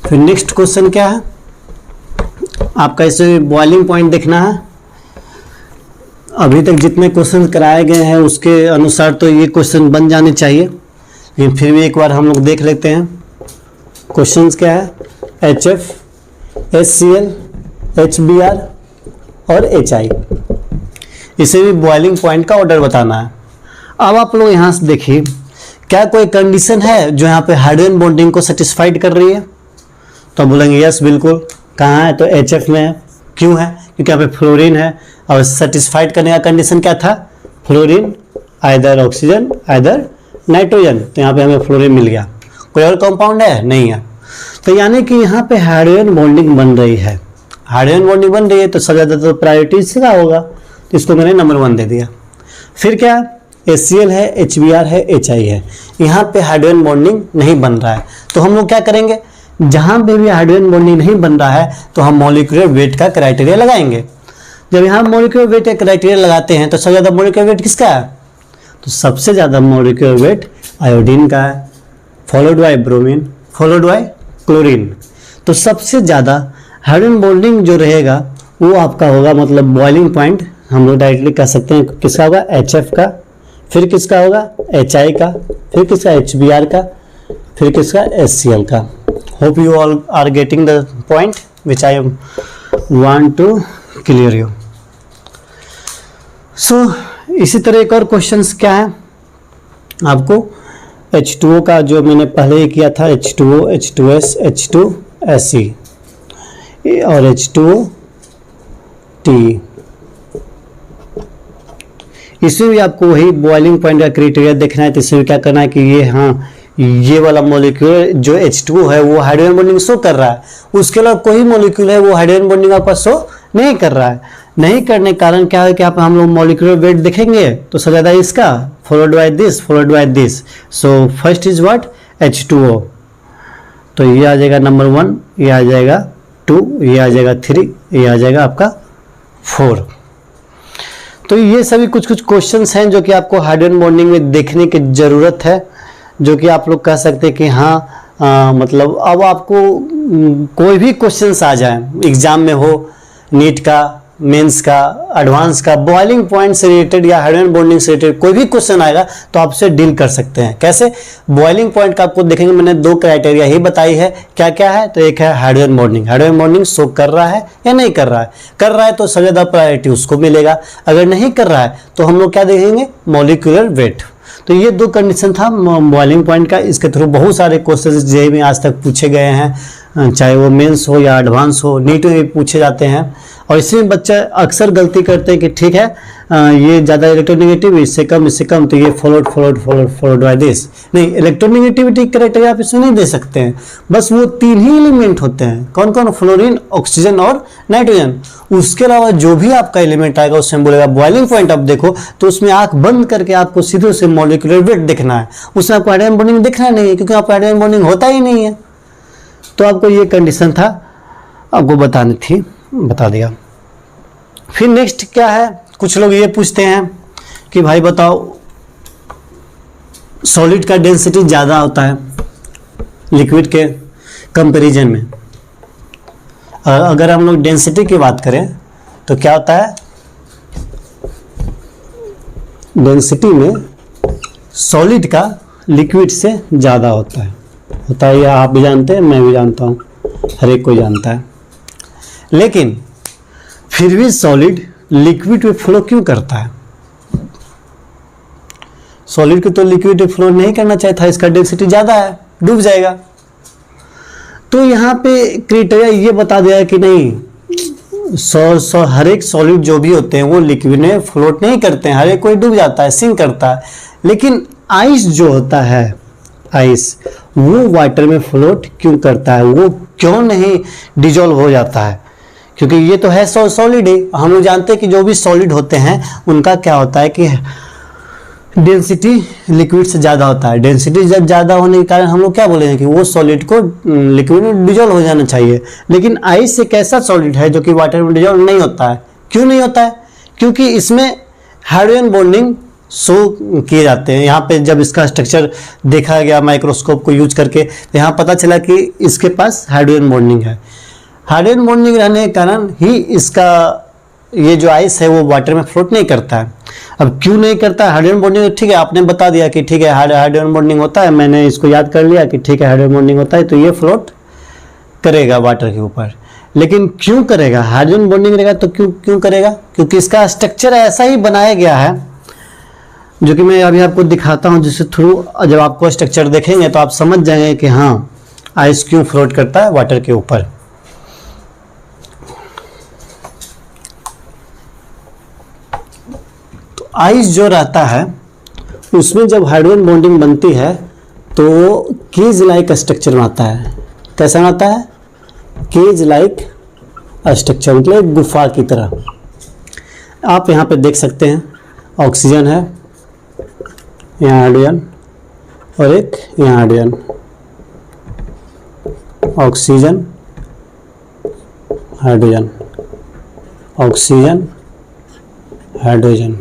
फिर नेक्स्ट क्वेश्चन क्या है, आपका इसे बॉइलिंग पॉइंट देखना है। अभी तक जितने क्वेश्चन कराए गए हैं उसके अनुसार तो ये क्वेश्चन बन जाने चाहिए, लेकिन फिर भी एक बार हम लोग देख लेते हैं। क्वेश्चंस क्या है, HF, HCl, HBr और HI, इसे भी बॉइलिंग पॉइंट का ऑर्डर बताना है। अब आप लोग यहाँ से देखिए, क्या कोई कंडीशन है जो यहाँ पे हाइड्रोजन बॉन्डिंग को सेटिस्फाइड कर रही है, तो बोलेंगे यस बिल्कुल। कहाँ है, तो HF में है। क्यों है, क्योंकि यहाँ पे फ्लोरीन है और सेटिस्फाइड करने का कंडीशन क्या था, fluorine either oxygen either nitrogen, तो यहाँ पे हमें फ्लोरीन मिल गया। कोई और कंपाउंड है, नहीं है, तो यानी कि यहाँ पे हाइड्रोजन बॉन्डिंग बन रही है। हाइड्रोजन बॉन्डिंग बन रही है तो सबसे ज़्यादा तो प्रायोरिटी इसका होगा, तो इसको मैंने नंबर 1 दे दिया। फिर क्या, HCl है, HBr है, HI है, यहाँ पे हाइड्रोजन बॉन्डिंग नहीं बन रहा है, तो हम लोग क्या करेंगे, जहाँ पे भी हाइड्रोजन बॉन्डिंग नहीं बन रहा है तो हम मॉलिक्यूलर वेट का क्राइटेरिया लगाएंगे। जब यहाँ मॉलिक्यूलर वेट का क्राइटेरिया लगाते हैं तो सबसे ज़्यादा मॉलिक्यूलर वेट किसका है, तो सबसे ज़्यादा मॉलिक्यूलर वेट आयोडीन का है, followed by bromine, followed by chlorine. तो सबसे ज़्यादा हाइड्रोजन बॉन्डिंग जो रहेगा वो आपका होगा, मतलब बॉइलिंग पॉइंट हम लोग डायरेक्टली कह सकते हैं किसका होगा, HF का, फिर किसका होगा, HI का, फिर किसका HBr का, फिर किसका HCl का। Hope you all are getting the point which I want to clear you. So इसी तरह एक और क्वेश्चंस क्या है आपको, H2O का जो मैंने पहले ही किया था, H2O, H2S, H2SE और H2O-T, इसमें भी आपको वही बॉइलिंग पॉइंट का क्राइटेरिया देखना है। तो इसमें क्या करना है कि ये, हाँ, ये वाला मॉलिक्यूल जो H2O है वो हाइड्रोजन बॉन्डिंग शो कर रहा है, उसके अलावा कोई मॉलिक्यूल है वो हाइड्रोजन बॉन्डिंग आपका शो नहीं कर रहा है। नहीं करने के कारण क्या है कि आप हम लोग मॉलिक्यूलर वेट देखेंगे तो सबसे ज़्यादा इसका, followed by this, followed by this. So first is what, H2O, तो ये आ जाएगा नंबर 1, ये आ जाएगा 2, ये आ जाएगा 3, ये आ जाएगा आपका 4। तो ये सभी कुछ कुछ क्वेश्चंस हैं जो कि आपको हाइड्रोजन बॉन्डिंग में देखने की ज़रूरत है, जो कि आप लोग कह सकते हैं कि हाँ मतलब अब आपको कोई भी क्वेश्चंस आ जाए एग्जाम में, हो नीट का, मेंस का, एडवांस का, बॉइलिंग पॉइंट से रिलेटेड या हाइड्रोजन बॉन्डिंग से रिलेटेड कोई भी क्वेश्चन आएगा तो आपसे डील कर सकते हैं। कैसे, बॉइलिंग पॉइंट का आपको देखेंगे, मैंने 2 क्राइटेरिया ही बताई है, क्या क्या है, तो एक है hydrogen bonding, hydrogen bonding show कर रहा है या नहीं कर रहा है, कर रहा है तो सबसे ज़्यादा प्रायोरिटी उसको मिलेगा, अगर नहीं कर रहा है तो हम लोग क्या देखेंगे, मॉलिक्यूलर वेट। तो ये 2 कंडीशन था बॉइलिंग पॉइंट का। इसके थ्रू बहुत सारे क्वेश्चन जेईई में आज तक पूछे गए हैं, चाहे वो मेंस हो या एडवांस हो, नीट में भी पूछे जाते हैं। और इसमें बच्चे अक्सर गलती करते हैं कि ठीक है ये ज़्यादा इलेक्ट्रोनेगेटिव, इससे कम तो ये फॉलोड बाय दिस। नहीं, इलेक्ट्रोनेगेटिविटी करेक्टर आप इसमें नहीं दे सकते हैं। बस वो 3 ही एलिमेंट होते हैं, कौन कौन? फ्लोरीन, ऑक्सीजन और नाइट्रोजन। उसके अलावा जो भी आपका एलिमेंट आएगा उसमें बोलेगा बॉइलिंग पॉइंट। आप देखो तो उसमें आंख बंद करके आपको सीधे से मॉलिक्यूलर वेट देखना है, उसमें आपको हाइड्रोजन बॉन्डिंग देखना नहीं है, क्योंकि आपका हाइड्रोजन बॉन्डिंग होता ही नहीं है। तो आपको ये कंडीशन था, आपको बतानी थी, बता दिया। फिर नेक्स्ट क्या है, कुछ लोग ये पूछते हैं कि भाई बताओ सॉलिड का डेंसिटी ज़्यादा होता है लिक्विड के कंपैरिजन में। अगर हम लोग डेंसिटी की बात करें तो क्या होता है, डेंसिटी में सॉलिड का लिक्विड से ज़्यादा होता है या आप भी जानते हैं, मैं भी जानता हूँ, हर एक कोई जानता है। लेकिन फिर भी सॉलिड लिक्विड में फ्लो क्यों करता है? सॉलिड को तो लिक्विड में फ्लो नहीं करना चाहिए था, इसका डेंसिटी ज़्यादा है, डूब जाएगा। तो यहाँ पे क्राइटेरिया ये बता दिया है कि नहीं, हर एक सॉलिड जो भी होते हैं वो लिक्विड में फ्लोट नहीं करते हैं, हर एक कोई डूब जाता है, सिंक करता है। लेकिन आइस जो होता है, आइस वो वाटर में फ्लोट क्यों करता है, वो क्यों नहीं डिजोल्व हो जाता है? क्योंकि ये तो है सॉलिड है। हम लोग जानते हैं कि जो भी सॉलिड होते हैं उनका क्या होता है कि डेंसिटी लिक्विड से ज़्यादा होता है। डेंसिटी जब ज़्यादा होने के कारण हम लोग क्या बोलेंगे कि वो सॉलिड को लिक्विड में डिजोल्व हो जाना चाहिए। लेकिन आइस एक ऐसा सॉलिड है जो कि वाटर में डिजोल्व नहीं होता है। क्यों नहीं होता है? क्योंकि इसमें हाइड्रोजन बॉन्डिंग शो किए जाते हैं। यहाँ पे जब इसका स्ट्रक्चर देखा गया माइक्रोस्कोप को यूज करके, तो यहाँ पता चला कि इसके पास हाइड्रोजन बॉन्डिंग है। हाइड्रोजन बॉन्डिंग रहने के कारण ही इसका ये जो आइस है वो वाटर में फ्लोट नहीं करता है। अब क्यों नहीं करता है हाइड्रोजन बॉन्डिंग? ठीक है, आपने बता दिया कि ठीक है हाइड्रोजन बॉन्डिंग होता है, मैंने इसको याद कर लिया कि ठीक है हाइड्रोजन बॉन्डिंग होता है तो ये फ्लोट करेगा वाटर के ऊपर। लेकिन क्यों करेगा? हाइड्रोजन बॉन्डिंग रहेगा तो क्यों करेगा? क्योंकि इसका स्ट्रक्चर ऐसा ही बनाया गया है, जो कि मैं अभी आपको दिखाता हूँ, जिससे थ्रू जब आपको स्ट्रक्चर देखेंगे तो आप समझ जाएंगे कि हाँ आइस क्यों फ्लोट करता है वाटर के ऊपर। तो आइस जो रहता है उसमें जब हाइड्रोजन बॉन्डिंग बनती है तो केज लाइक स्ट्रक्चर बनाता है। कैसा बनाता है? केज लाइक स्ट्रक्चर, मतलब गुफा की तरह। आप यहाँ पे देख सकते हैं ऑक्सीजन है, यहाँ हाइड्रोजन और एक यहाँ hydrogen, oxygen hydrogen, oxygen hydrogen.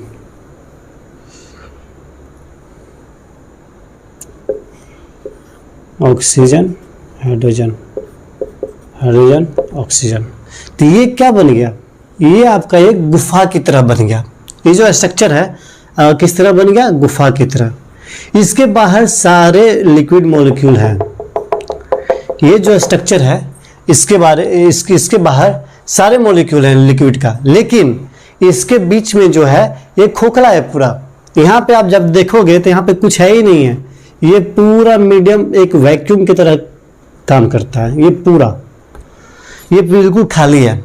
Oxygen hydrogen, hydrogen oxygen. तो ये क्या बन गया? ये आपका एक गुफा की तरह बन गया। ये जो स्ट्रक्चर है किस तरह बन गया? गुफा की तरह। इसके बाहर सारे लिक्विड मॉलिक्यूल हैं। ये जो स्ट्रक्चर है इसके बाहर सारे मॉलिक्यूल हैं लिक्विड का, लेकिन इसके बीच में जो है ये खोखला है पूरा। यहाँ पे आप जब देखोगे तो यहाँ पे कुछ है ही नहीं है। ये पूरा मीडियम एक वैक्यूम की तरह काम करता है। ये पूरा ये बिल्कुल खाली है।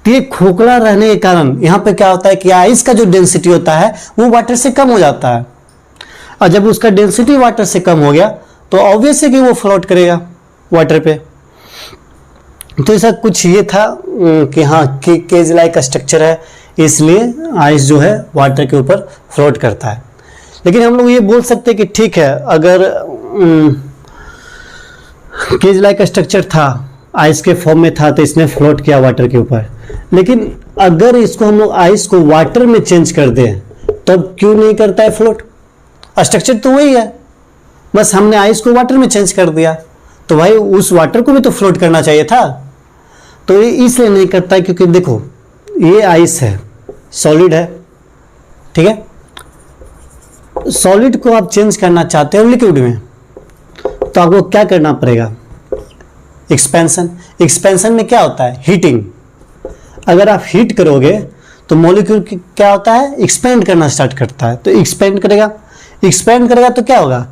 तो ये खोखला रहने के कारण यहाँ पे क्या होता है कि आइस का जो डेंसिटी होता है वो वाटर से कम हो जाता है। और जब उसका डेंसिटी वाटर से कम हो गया तो ऑब्वियस है कि वो फ्लोट करेगा वाटर पे। तो ऐसा कुछ ये था कि हाँ केज लाइक स्ट्रक्चर है, इसलिए आइस जो है वाटर के ऊपर फ्लोट करता है। लेकिन हम लोग ये बोल सकते हैं कि ठीक है, अगर केज लाइक स्ट्रक्चर था, आइस के फॉर्म में था, तो इसने फ्लोट किया वाटर के ऊपर। लेकिन अगर इसको हम लोग आइस को वाटर में चेंज कर दें तब क्यों नहीं करता है फ्लोट? स्ट्रक्चर तो वही है, बस हमने आइस को वाटर में चेंज कर दिया। तो भाई उस वाटर को भी तो फ्लोट करना चाहिए था। तो ये इसलिए नहीं करता है क्योंकि देखो ये आइस है, सॉलिड है, ठीक है। सॉलिड को आप चेंज करना चाहते हो लिक्विड में, तो आपको क्या करना पड़ेगा? एक्सपेंशन। एक्सपेंशन में क्या होता है? हीटिंग। अगर आप हीट करोगे तो मॉलिक्यूल क्या होता है? एक्सपेंड करना स्टार्ट करता है। तो एक्सपेंड करेगा तो क्या होगा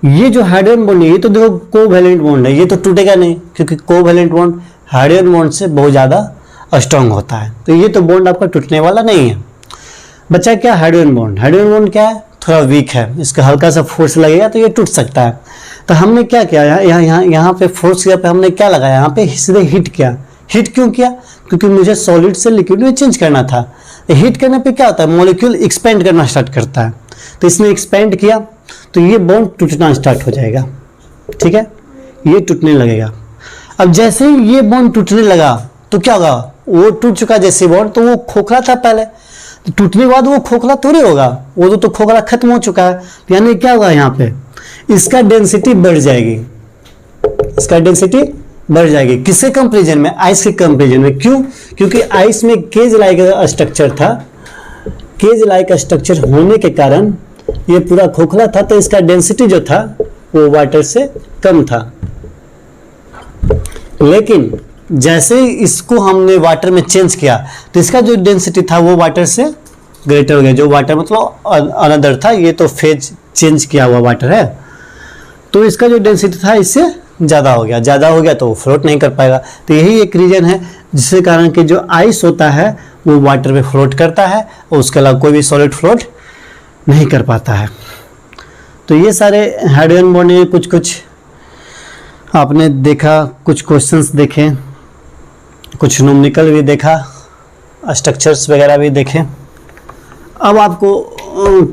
ये जो हाइड्रोजन बॉन्ड है ये तो देखो कोवैलेंट बॉन्ड है, ये तो टूटेगा नहीं क्योंकि कोवैलेंट बॉन्ड हाइड्रोजन बॉन्ड से बहुत ज़्यादा स्ट्रांग होता है, तो ये तो बॉन्ड आपका टूटने वाला नहीं है। बच्चा क्या हाइड्रोजन बॉन्ड, हाइड्रोजन बॉन्ड क्या है, थोड़ा वीक है, इसका हल्का सा फोर्स लगेगा तो ये टूट सकता है। तो हमने क्या किया, यहाँ पे फोर्स किया पे हमने क्या लगाया, यहाँ पे सीधे हीट किया। हीट क्यों किया, क्योंकि मुझे सॉलिड से लिक्विड में चेंज करना था। हीट करने पे क्या होता है, मॉलिक्यूल एक्सपेंड करना स्टार्ट करता है, तो इसने एक्सपेंड किया तो ये बॉन्ड टूटना स्टार्ट हो जाएगा, ठीक है, ये टूटने लगेगा। अब जैसे ही ये बॉन्ड टूटने लगा तो क्या होगा, वो टूट चुका जैसे बॉन्ड, तो वो खोखला था पहले, तो टूटने के बाद वो खोखला थोड़ी होगा, वो तो खोखला खत्म हो चुका है, यानी क्या होगा, यहाँ पे इसका डेंसिटी बढ़ जाएगी, इसका डेंसिटी बढ़ जाएगी। किसके कंपेरिजन में, आइस के कंपेरिजन में। क्यों, क्योंकि आइस में केज लाइक स्ट्रक्चर था, केज लाइक स्ट्रक्चर होने के कारण ये पूरा खोखला था, तो इसका डेंसिटी जो था वो वाटर से कम था। लेकिन जैसे ही इसको हमने वाटर में चेंज किया तो इसका जो डेंसिटी था वो वाटर से ग्रेटर हो गया। जो वाटर मतलब अनदर था, ये तो फेज चेंज किया हुआ वाटर है, तो इसका जो डेंसिटी था इससे ज़्यादा हो गया। ज़्यादा हो गया तो वो फ्लोट नहीं कर पाएगा। तो यही एक रीजन है जिसके कारण कि जो आइस होता है वो वाटर में फ्लोट करता है और उसके अलावा कोई भी सॉलिड फ्लोट नहीं कर पाता है। तो ये सारे हाइड्रोजन बॉन्ड में कुछ कुछ आपने देखा, कुछ क्वेश्चंस देखे, कुछ न्यूमेरिकल भी देखा, स्ट्रक्चर्स वगैरह भी देखे। अब आपको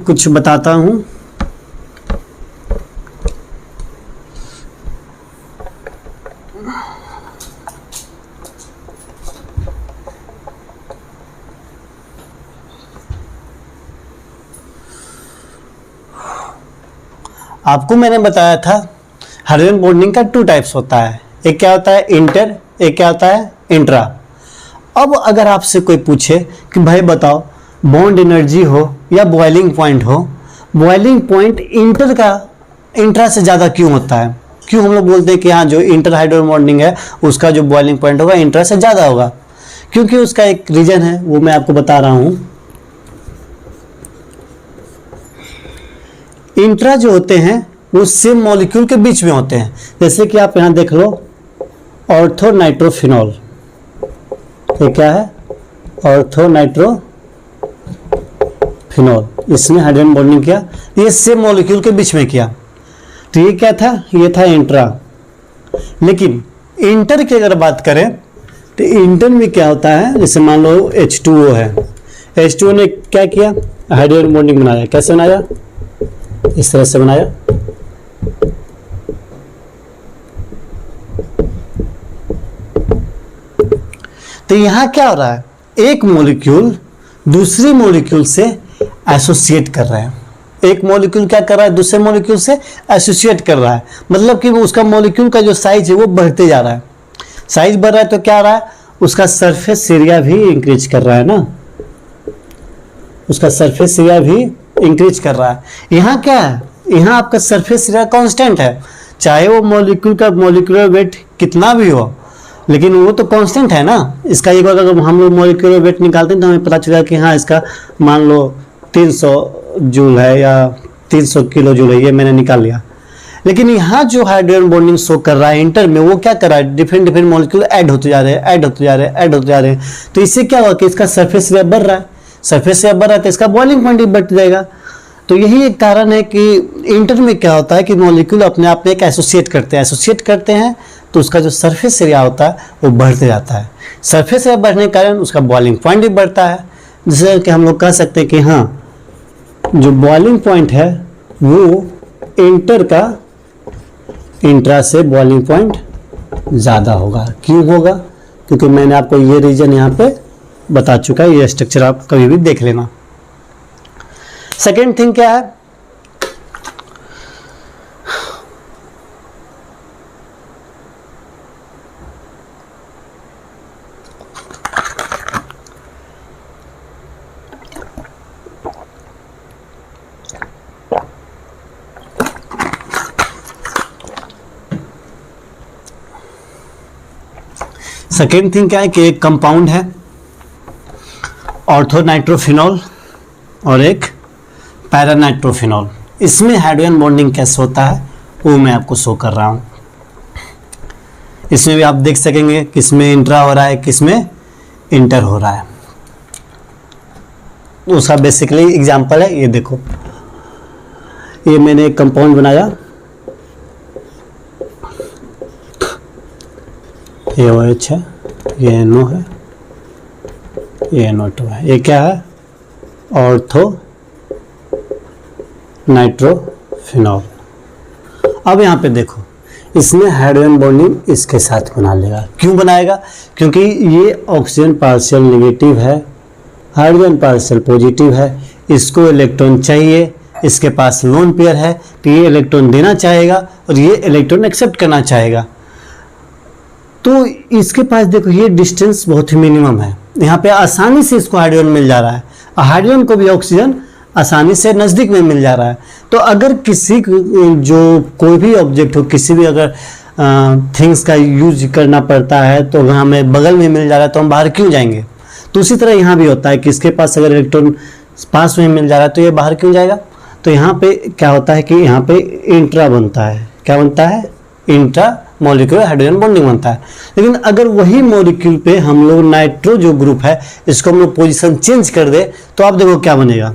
कुछ बताता हूँ। आपको मैंने बताया था हाइड्रोजन बॉन्डिंग का 2 टाइप्स होता है, एक क्या होता है इंटर, एक क्या होता है इंट्रा। अब अगर आपसे कोई पूछे कि भाई बताओ बॉन्ड एनर्जी हो या बॉइलिंग पॉइंट हो, बॉइलिंग पॉइंट इंट्रा से ज़्यादा क्यों होता है, क्यों हम लोग बोलते हैं कि हाँ जो इंटर हाइड्रोजन बॉन्डिंग है उसका जो बॉइलिंग पॉइंट होगा इंट्रा से ज़्यादा होगा, क्योंकि उसका एक रीजन है, वो मैं आपको बता रहा हूँ। इंट्रा जो होते हैं वो सेम मॉलिक्यूल के बीच में होते हैं। जैसे कि आप यहाँ देख लो ऑर्थोनाइट्रोफिनॉल, ये क्या है ऑर्थोनाइट्रोफिनॉल, इसने हाइड्रोजन बॉन्डिंग किया, ये सेम मॉलिक्यूल के बीच में किया, तो ये क्या था, ये था इंट्रा। लेकिन इंटर की अगर बात करें तो इंटर में क्या होता है, जैसे मान लो H2O है, H2O ने क्या किया, हाइड्रोजन बॉन्डिंग बनाया। कैसे बनाया, इस तरह से बनाया, तो यहां क्या हो रहा है, एक मॉलिक्यूल दूसरी मॉलिक्यूल से एसोसिएट कर रहा है, एक मॉलिक्यूल क्या कर रहा है, दूसरे मॉलिक्यूल से एसोसिएट कर रहा है, मतलब कि उसका मॉलिक्यूल का जो साइज है वो बढ़ते जा रहा है। साइज बढ़ रहा है तो क्या हो रहा है, उसका सरफेस एरिया भी इंक्रीज कर रहा है ना, उसका सरफेस एरिया भी इंक्रीज कर रहा है। यहाँ क्या है, यहाँ आपका सरफेस एरिया कांस्टेंट है, चाहे वो मॉलिक्यूल का मॉलिक्यूलर वेट कितना भी हो, लेकिन वो तो कांस्टेंट है ना। इसका एक बार अगर हम लोग मॉलिक्यूलर वेट निकालते हैं तो हमें पता चलेगा कि हाँ इसका मान लो 300 जूल है या 300 किलो जूल है, ये मैंने निकाल लिया। लेकिन यहाँ जो हाइड्रोजन बॉन्डिंग शो कर रहा है इंटर में, वो क्या कर रहा है, डिफरेंट डिफरेंट मॉलिक्यूल ऐड होते जा रहे हैं, ऐड होते जा रहे हैं, ऐड होते जा रहे हैं। तो इससे क्या होगा कि इसका सरफेस एरिया बढ़ रहा है, सरफेस एरिया बढ़ रहा है तो इसका बॉइलिंग पॉइंट भी बढ़ जाएगा। तो यही एक कारण है कि इंटर में क्या होता है कि मॉलिक्यूल अपने आप में एक एसोसिएट करते हैं तो उसका जो सरफेस एरिया होता है वो बढ़ते जाता है। सरफेस एरिया बढ़ने के कारण उसका बॉइलिंग पॉइंट भी बढ़ता है, जिससे कि हम लोग कह सकते हैं कि हाँ जो बॉइलिंग पॉइंट है वो इंटर का इंट्रा से बॉइलिंग पॉइंट ज़्यादा होगा। क्यों होगा, क्योंकि मैंने आपको ये रीजन यहाँ पे बता चुका है, ये स्ट्रक्चर आप कभी भी देख लेना। सेकेंड थिंग क्या है, सेकेंड थिंग क्या है कि एक कंपाउंड है ऑर्थोनाइट्रोफिनॉल और एक पैरानाइट्रोफिनॉल। इसमें हाइड्रोजन बॉन्डिंग कैसे होता है वो मैं आपको शो कर रहा हूँ। इसमें भी आप देख सकेंगे किसमें इंट्रा हो रहा है, किसमें इंटर हो रहा है। उसका बेसिकली एग्जांपल है, ये देखो, ये मैंने एक कंपाउंड बनाया, ये OH है, ये NO है, ये NO2 है। ये क्या है? Ortho nitrophenol. अब यहाँ पे देखो, इसमें हाइड्रोजन बॉन्डिंग इसके साथ बना लेगा। क्यों बनाएगा? क्योंकि ये ऑक्सीजन पार्शियल नेगेटिव है, हाइड्रोजन पार्शियल पॉजिटिव है, इसको इलेक्ट्रॉन चाहिए, इसके पास लोन पेयर है, तो ये इलेक्ट्रॉन देना चाहेगा और ये इलेक्ट्रॉन एक्सेप्ट करना चाहेगा। तो इसके पास देखो ये डिस्टेंस बहुत ही मिनिमम है, यहाँ पे आसानी से इसको हाइड्रोजन मिल जा रहा है, हाइड्रोजन को भी ऑक्सीजन आसानी से नज़दीक में मिल जा रहा है। तो अगर किसी जो कोई भी ऑब्जेक्ट हो, किसी भी अगर थिंग्स का यूज करना पड़ता है तो अगर हमें बगल में मिल जा रहा है तो हम बाहर क्यों जाएंगे। तो उसी तरह यहाँ भी होता है कि इसके पास अगर इलेक्ट्रॉन पास में मिल जा रहा है तो ये बाहर क्यों जाएगा। तो यहाँ पे क्या होता है कि यहाँ पे इंट्रा बनता है। क्या बनता है? इंट्रा मॉलिक्यूलर हाइड्रोजन बॉन्डिंग बनता है। लेकिन अगर वही मॉलिक्यूल पे हम लोग नाइट्रो जो ग्रुप है इसको हम लोग पोजीशन चेंज कर दे तो आप देखो क्या बनेगा।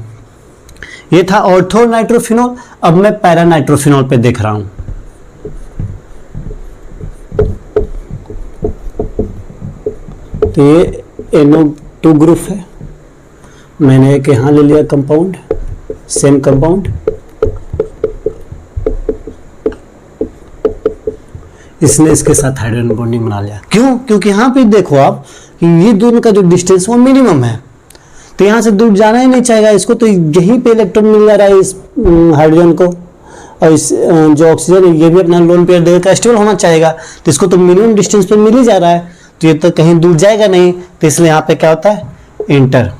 ये था ऑर्थो नाइट्रोफिनॉल, अब मैं पैरा नाइट्रोफिनॉल पे देख रहा हूं। तो ये NO2 ग्रुप है, मैंने एक यहां ले लिया कंपाउंड, सेम कंपाउंड, इसने इसके साथ हाइड्रोजन बॉन्डिंग बना लिया। क्यों? क्योंकि यहाँ पे देखो आप कि ये दोनों का जो डिस्टेंस वो मिनिमम है, तो यहाँ से दूर जाना ही नहीं चाहेगा इसको, तो यहीं पे इलेक्ट्रॉन मिल जा रहा है इस हाइड्रोजन को, और इस जो ऑक्सीजन है ये भी अपना लोन पेयर देकर स्टेबल होना चाहेगा, तो इसको तो मिनिमम डिस्टेंस पे मिल ही जा रहा है, तो ये तो कहीं दूर जाएगा नहीं, तो इसलिए यहाँ पे क्या होता है? इंटर।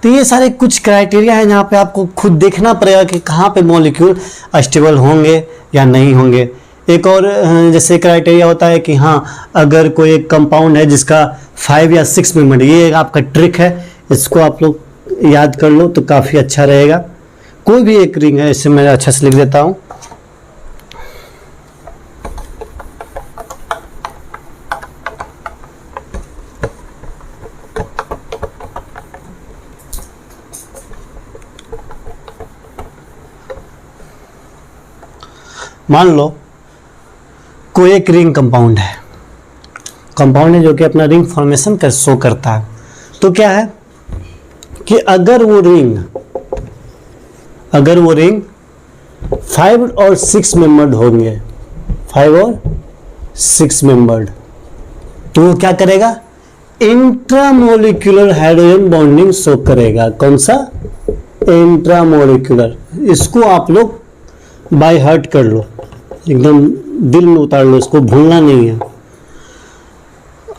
तो ये सारे कुछ क्राइटेरिया हैं जहाँ पे आपको खुद देखना पड़ेगा कि कहाँ पे मॉलिक्यूल स्टेबल होंगे या नहीं होंगे। एक और जैसे क्राइटेरिया होता है कि हाँ अगर कोई एक कंपाउंड है जिसका 5 या 6 मेंबर, ये एक आपका ट्रिक है, इसको आप लोग याद कर लो तो काफ़ी अच्छा रहेगा। कोई भी एक रिंग है, इसे मैं अच्छा से लिख देता हूँ। मान लो कोई एक रिंग कंपाउंड है, जो कि अपना रिंग फॉर्मेशन कर शो करता है। तो क्या है कि अगर वो रिंग 5 और 6 मेंबर्ड होंगे, 5 और 6 मेंबर्ड, तो वो क्या करेगा? इंट्रामोलिक्यूलर हाइड्रोजन बॉन्डिंग शो करेगा। कौन सा? इंट्रामोलिक्यूलर। इसको आप लोग बाय हार्ट कर लो, एकदम दिल में उतार लो, इसको भूलना नहीं है।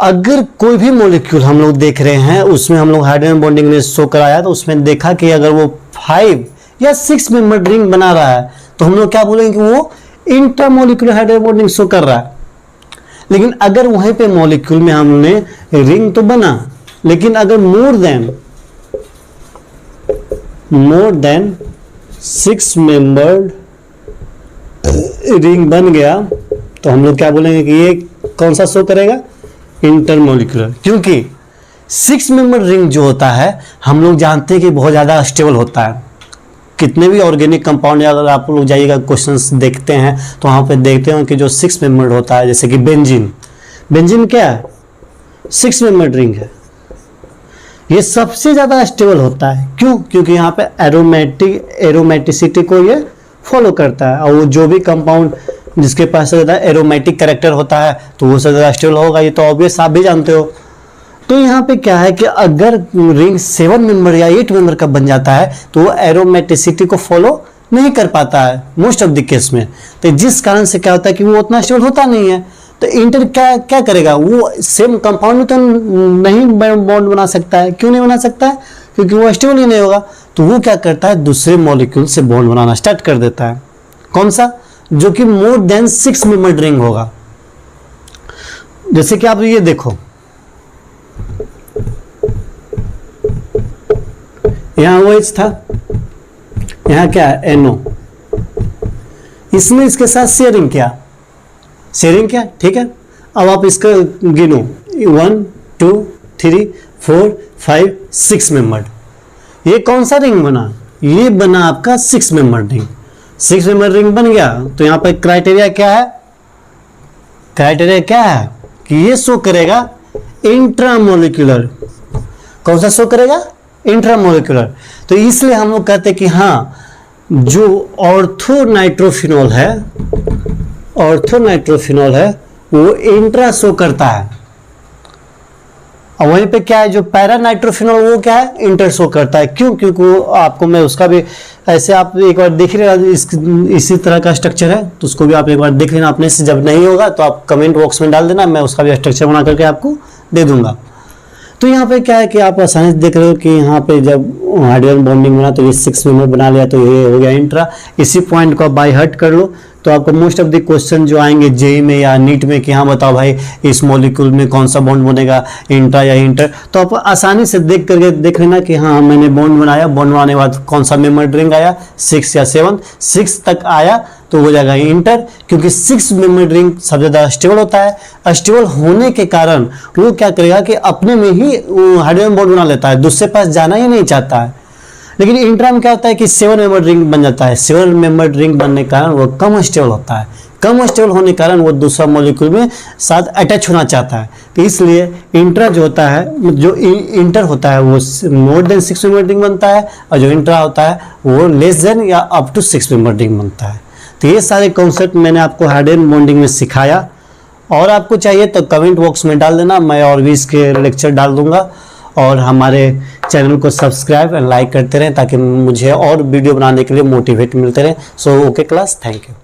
अगर कोई भी मॉलिक्यूल हम लोग देख रहे हैं उसमें हम लोग हाइड्रोजन बॉन्डिंग ने शो कराया, तो उसमें देखा कि अगर वो 5 या 6 मेंबर रिंग बना रहा है तो हम लोग क्या बोलेंगे कि वो इंट्रामोलिक्यूलर हाइड्रोजन बॉन्डिंग शो कर रहा है। लेकिन अगर वहीं पे मॉलिक्यूल में हमने रिंग तो बना, लेकिन अगर मोर देन 6 मेंबर्ड रिंग बन गया तो हम लोग क्या बोलेंगे कि ये कौन सा शो करेगा? इंटरमोलिकुलर। क्योंकि 6 मेंबर रिंग जो होता है हम लोग जानते हैं कि बहुत ज़्यादा स्टेबल होता है। कितने भी ऑर्गेनिक कंपाउंड, अगर आप लोग जाइएगा क्वेश्चंस देखते हैं तो वहाँ पे देखते हो कि जो 6 मेंबर होता है, जैसे कि बेंजीन क्या है? 6 मेंबर रिंग है, ये सबसे ज़्यादा स्टेबल होता है। क्यों? क्योंकि यहाँ पे एरोमेटिसिटी को ये फॉलो करता है, और वो जो भी कंपाउंड जिसके पास ज़्यादा एरोमेटिक कैरेक्टर होता है तो वो ज़्यादा स्टेबल होगा, ये तो ऑब्वियस आप भी जानते हो। तो यहाँ पे क्या है कि अगर रिंग 7 मेंबर या 8 मेंबर का बन जाता है तो वो एरोमेटिसिटी को फॉलो नहीं कर पाता है मोस्ट ऑफ द केस में, तो जिस कारण से क्या होता है कि वो उतना स्टेबल होता नहीं है। तो इंटर क्या करेगा? वो सेम कंपाउंड में तो नहीं बॉन्ड बना सकता है। क्यों नहीं बना सकता है? क्योंकि वो स्टेबल ही नहीं होगा। तो वो क्या करता है? दूसरे मॉलिक्यूल से बॉन्ड बनाना स्टार्ट कर देता है। कौन सा? जो कि मोर देन 6 मेंबर रिंग होगा। जैसे कि आप ये देखो, यहां OH था, यहां क्या है? NO। इसने इसके साथ शेयरिंग किया, ठीक है। अब आप इसका गिनो 1 2 3 4 5 6 मेंबर। ये कौन सा रिंग बना? ये बना आपका 6 मेंबर रिंग। 6 मेंबर रिंग बन गया तो यहाँ पर क्राइटेरिया क्या है? क्राइटेरिया क्या है कि ये शो करेगा इंट्रामोलिकुलर। कौन सा शो करेगा? इंट्रामोलिकुलर। तो इसलिए हम लोग कहते हैं कि हाँ, जो ऑर्थोनाइट्रोफिनॉल है वो इंट्रा शो करता है, और वहीं पे क्या है जो पैरानाइट्रोफिनॉल वो क्या है? इंटर शो करता है। क्यों? क्योंकि वो आपको मैं उसका भी ऐसे आप एक बार देख लेना, इसी तरह का स्ट्रक्चर है तो उसको भी आप एक बार देख लेना अपने से। जब नहीं होगा तो आप कमेंट बॉक्स में डाल देना, मैं उसका भी स्ट्रक्चर बना करके आपको दे दूंगा। तो यहाँ पे क्या है कि आप आसानी से देख रहे हो कि यहाँ पे जब हाइड्रोजन बॉन्डिंग बना तो ये 6 मेंबर बना लिया, तो ये हो गया इंट्रा। इसी पॉइंट को आप बाय हार्ट कर लो तो आपको मोस्ट ऑफ द क्वेश्चन जो आएंगे जेई में या नीट में कि हाँ बताओ भाई इस मॉलिक्यूल में कौन सा बॉन्ड बनेगा, इंट्रा या इंटर, तो आप आसानी से देख करके देख लेना कि हाँ मैंने बॉन्ड बनाया, बॉन्ड बनाने के बाद कौन सा मेंबर रिंग आया, 6 या 7, 6 तक आया तो हो जाएगा इंटर, क्योंकि 6 मेंबर रिंग सबसे ज़्यादा स्टेबल होता है। स्टेबल होने के कारण वो क्या करेगा कि अपने में ही हाइड्रोजन बॉन्ड बना लेता है, दूसरे पास जाना ही नहीं चाहता है। लेकिन इंट्रा में क्या होता है कि 7 मेंबर रिंग बन जाता है। 7 मेंबर रिंग बनने के कारण वो कम स्टेबल होता है। कम स्टेबल होने के कारण वो दूसरा मॉलिक्यूल में साथ अटैच होना चाहता है। तो इसलिए इंट्रा जो होता है, जो इंटर होता है वो मोर देन 6 मेंबर रिंग बनता है, और जो इंट्रा होता है वो लेस देन या अप टू 6 मेंबर रिंग बनता है। तो ये सारे कॉन्सेप्ट मैंने आपको हाइड्रोजन बॉन्डिंग में सिखाया, और आपको चाहिए तो कमेंट बॉक्स में डाल देना, मैं और भी इसके लेक्चर डाल दूंगा। और हमारे चैनल को सब्सक्राइब एंड लाइक करते रहें ताकि मुझे और वीडियो बनाने के लिए मोटिवेट मिलते रहें। So okay class, thank you.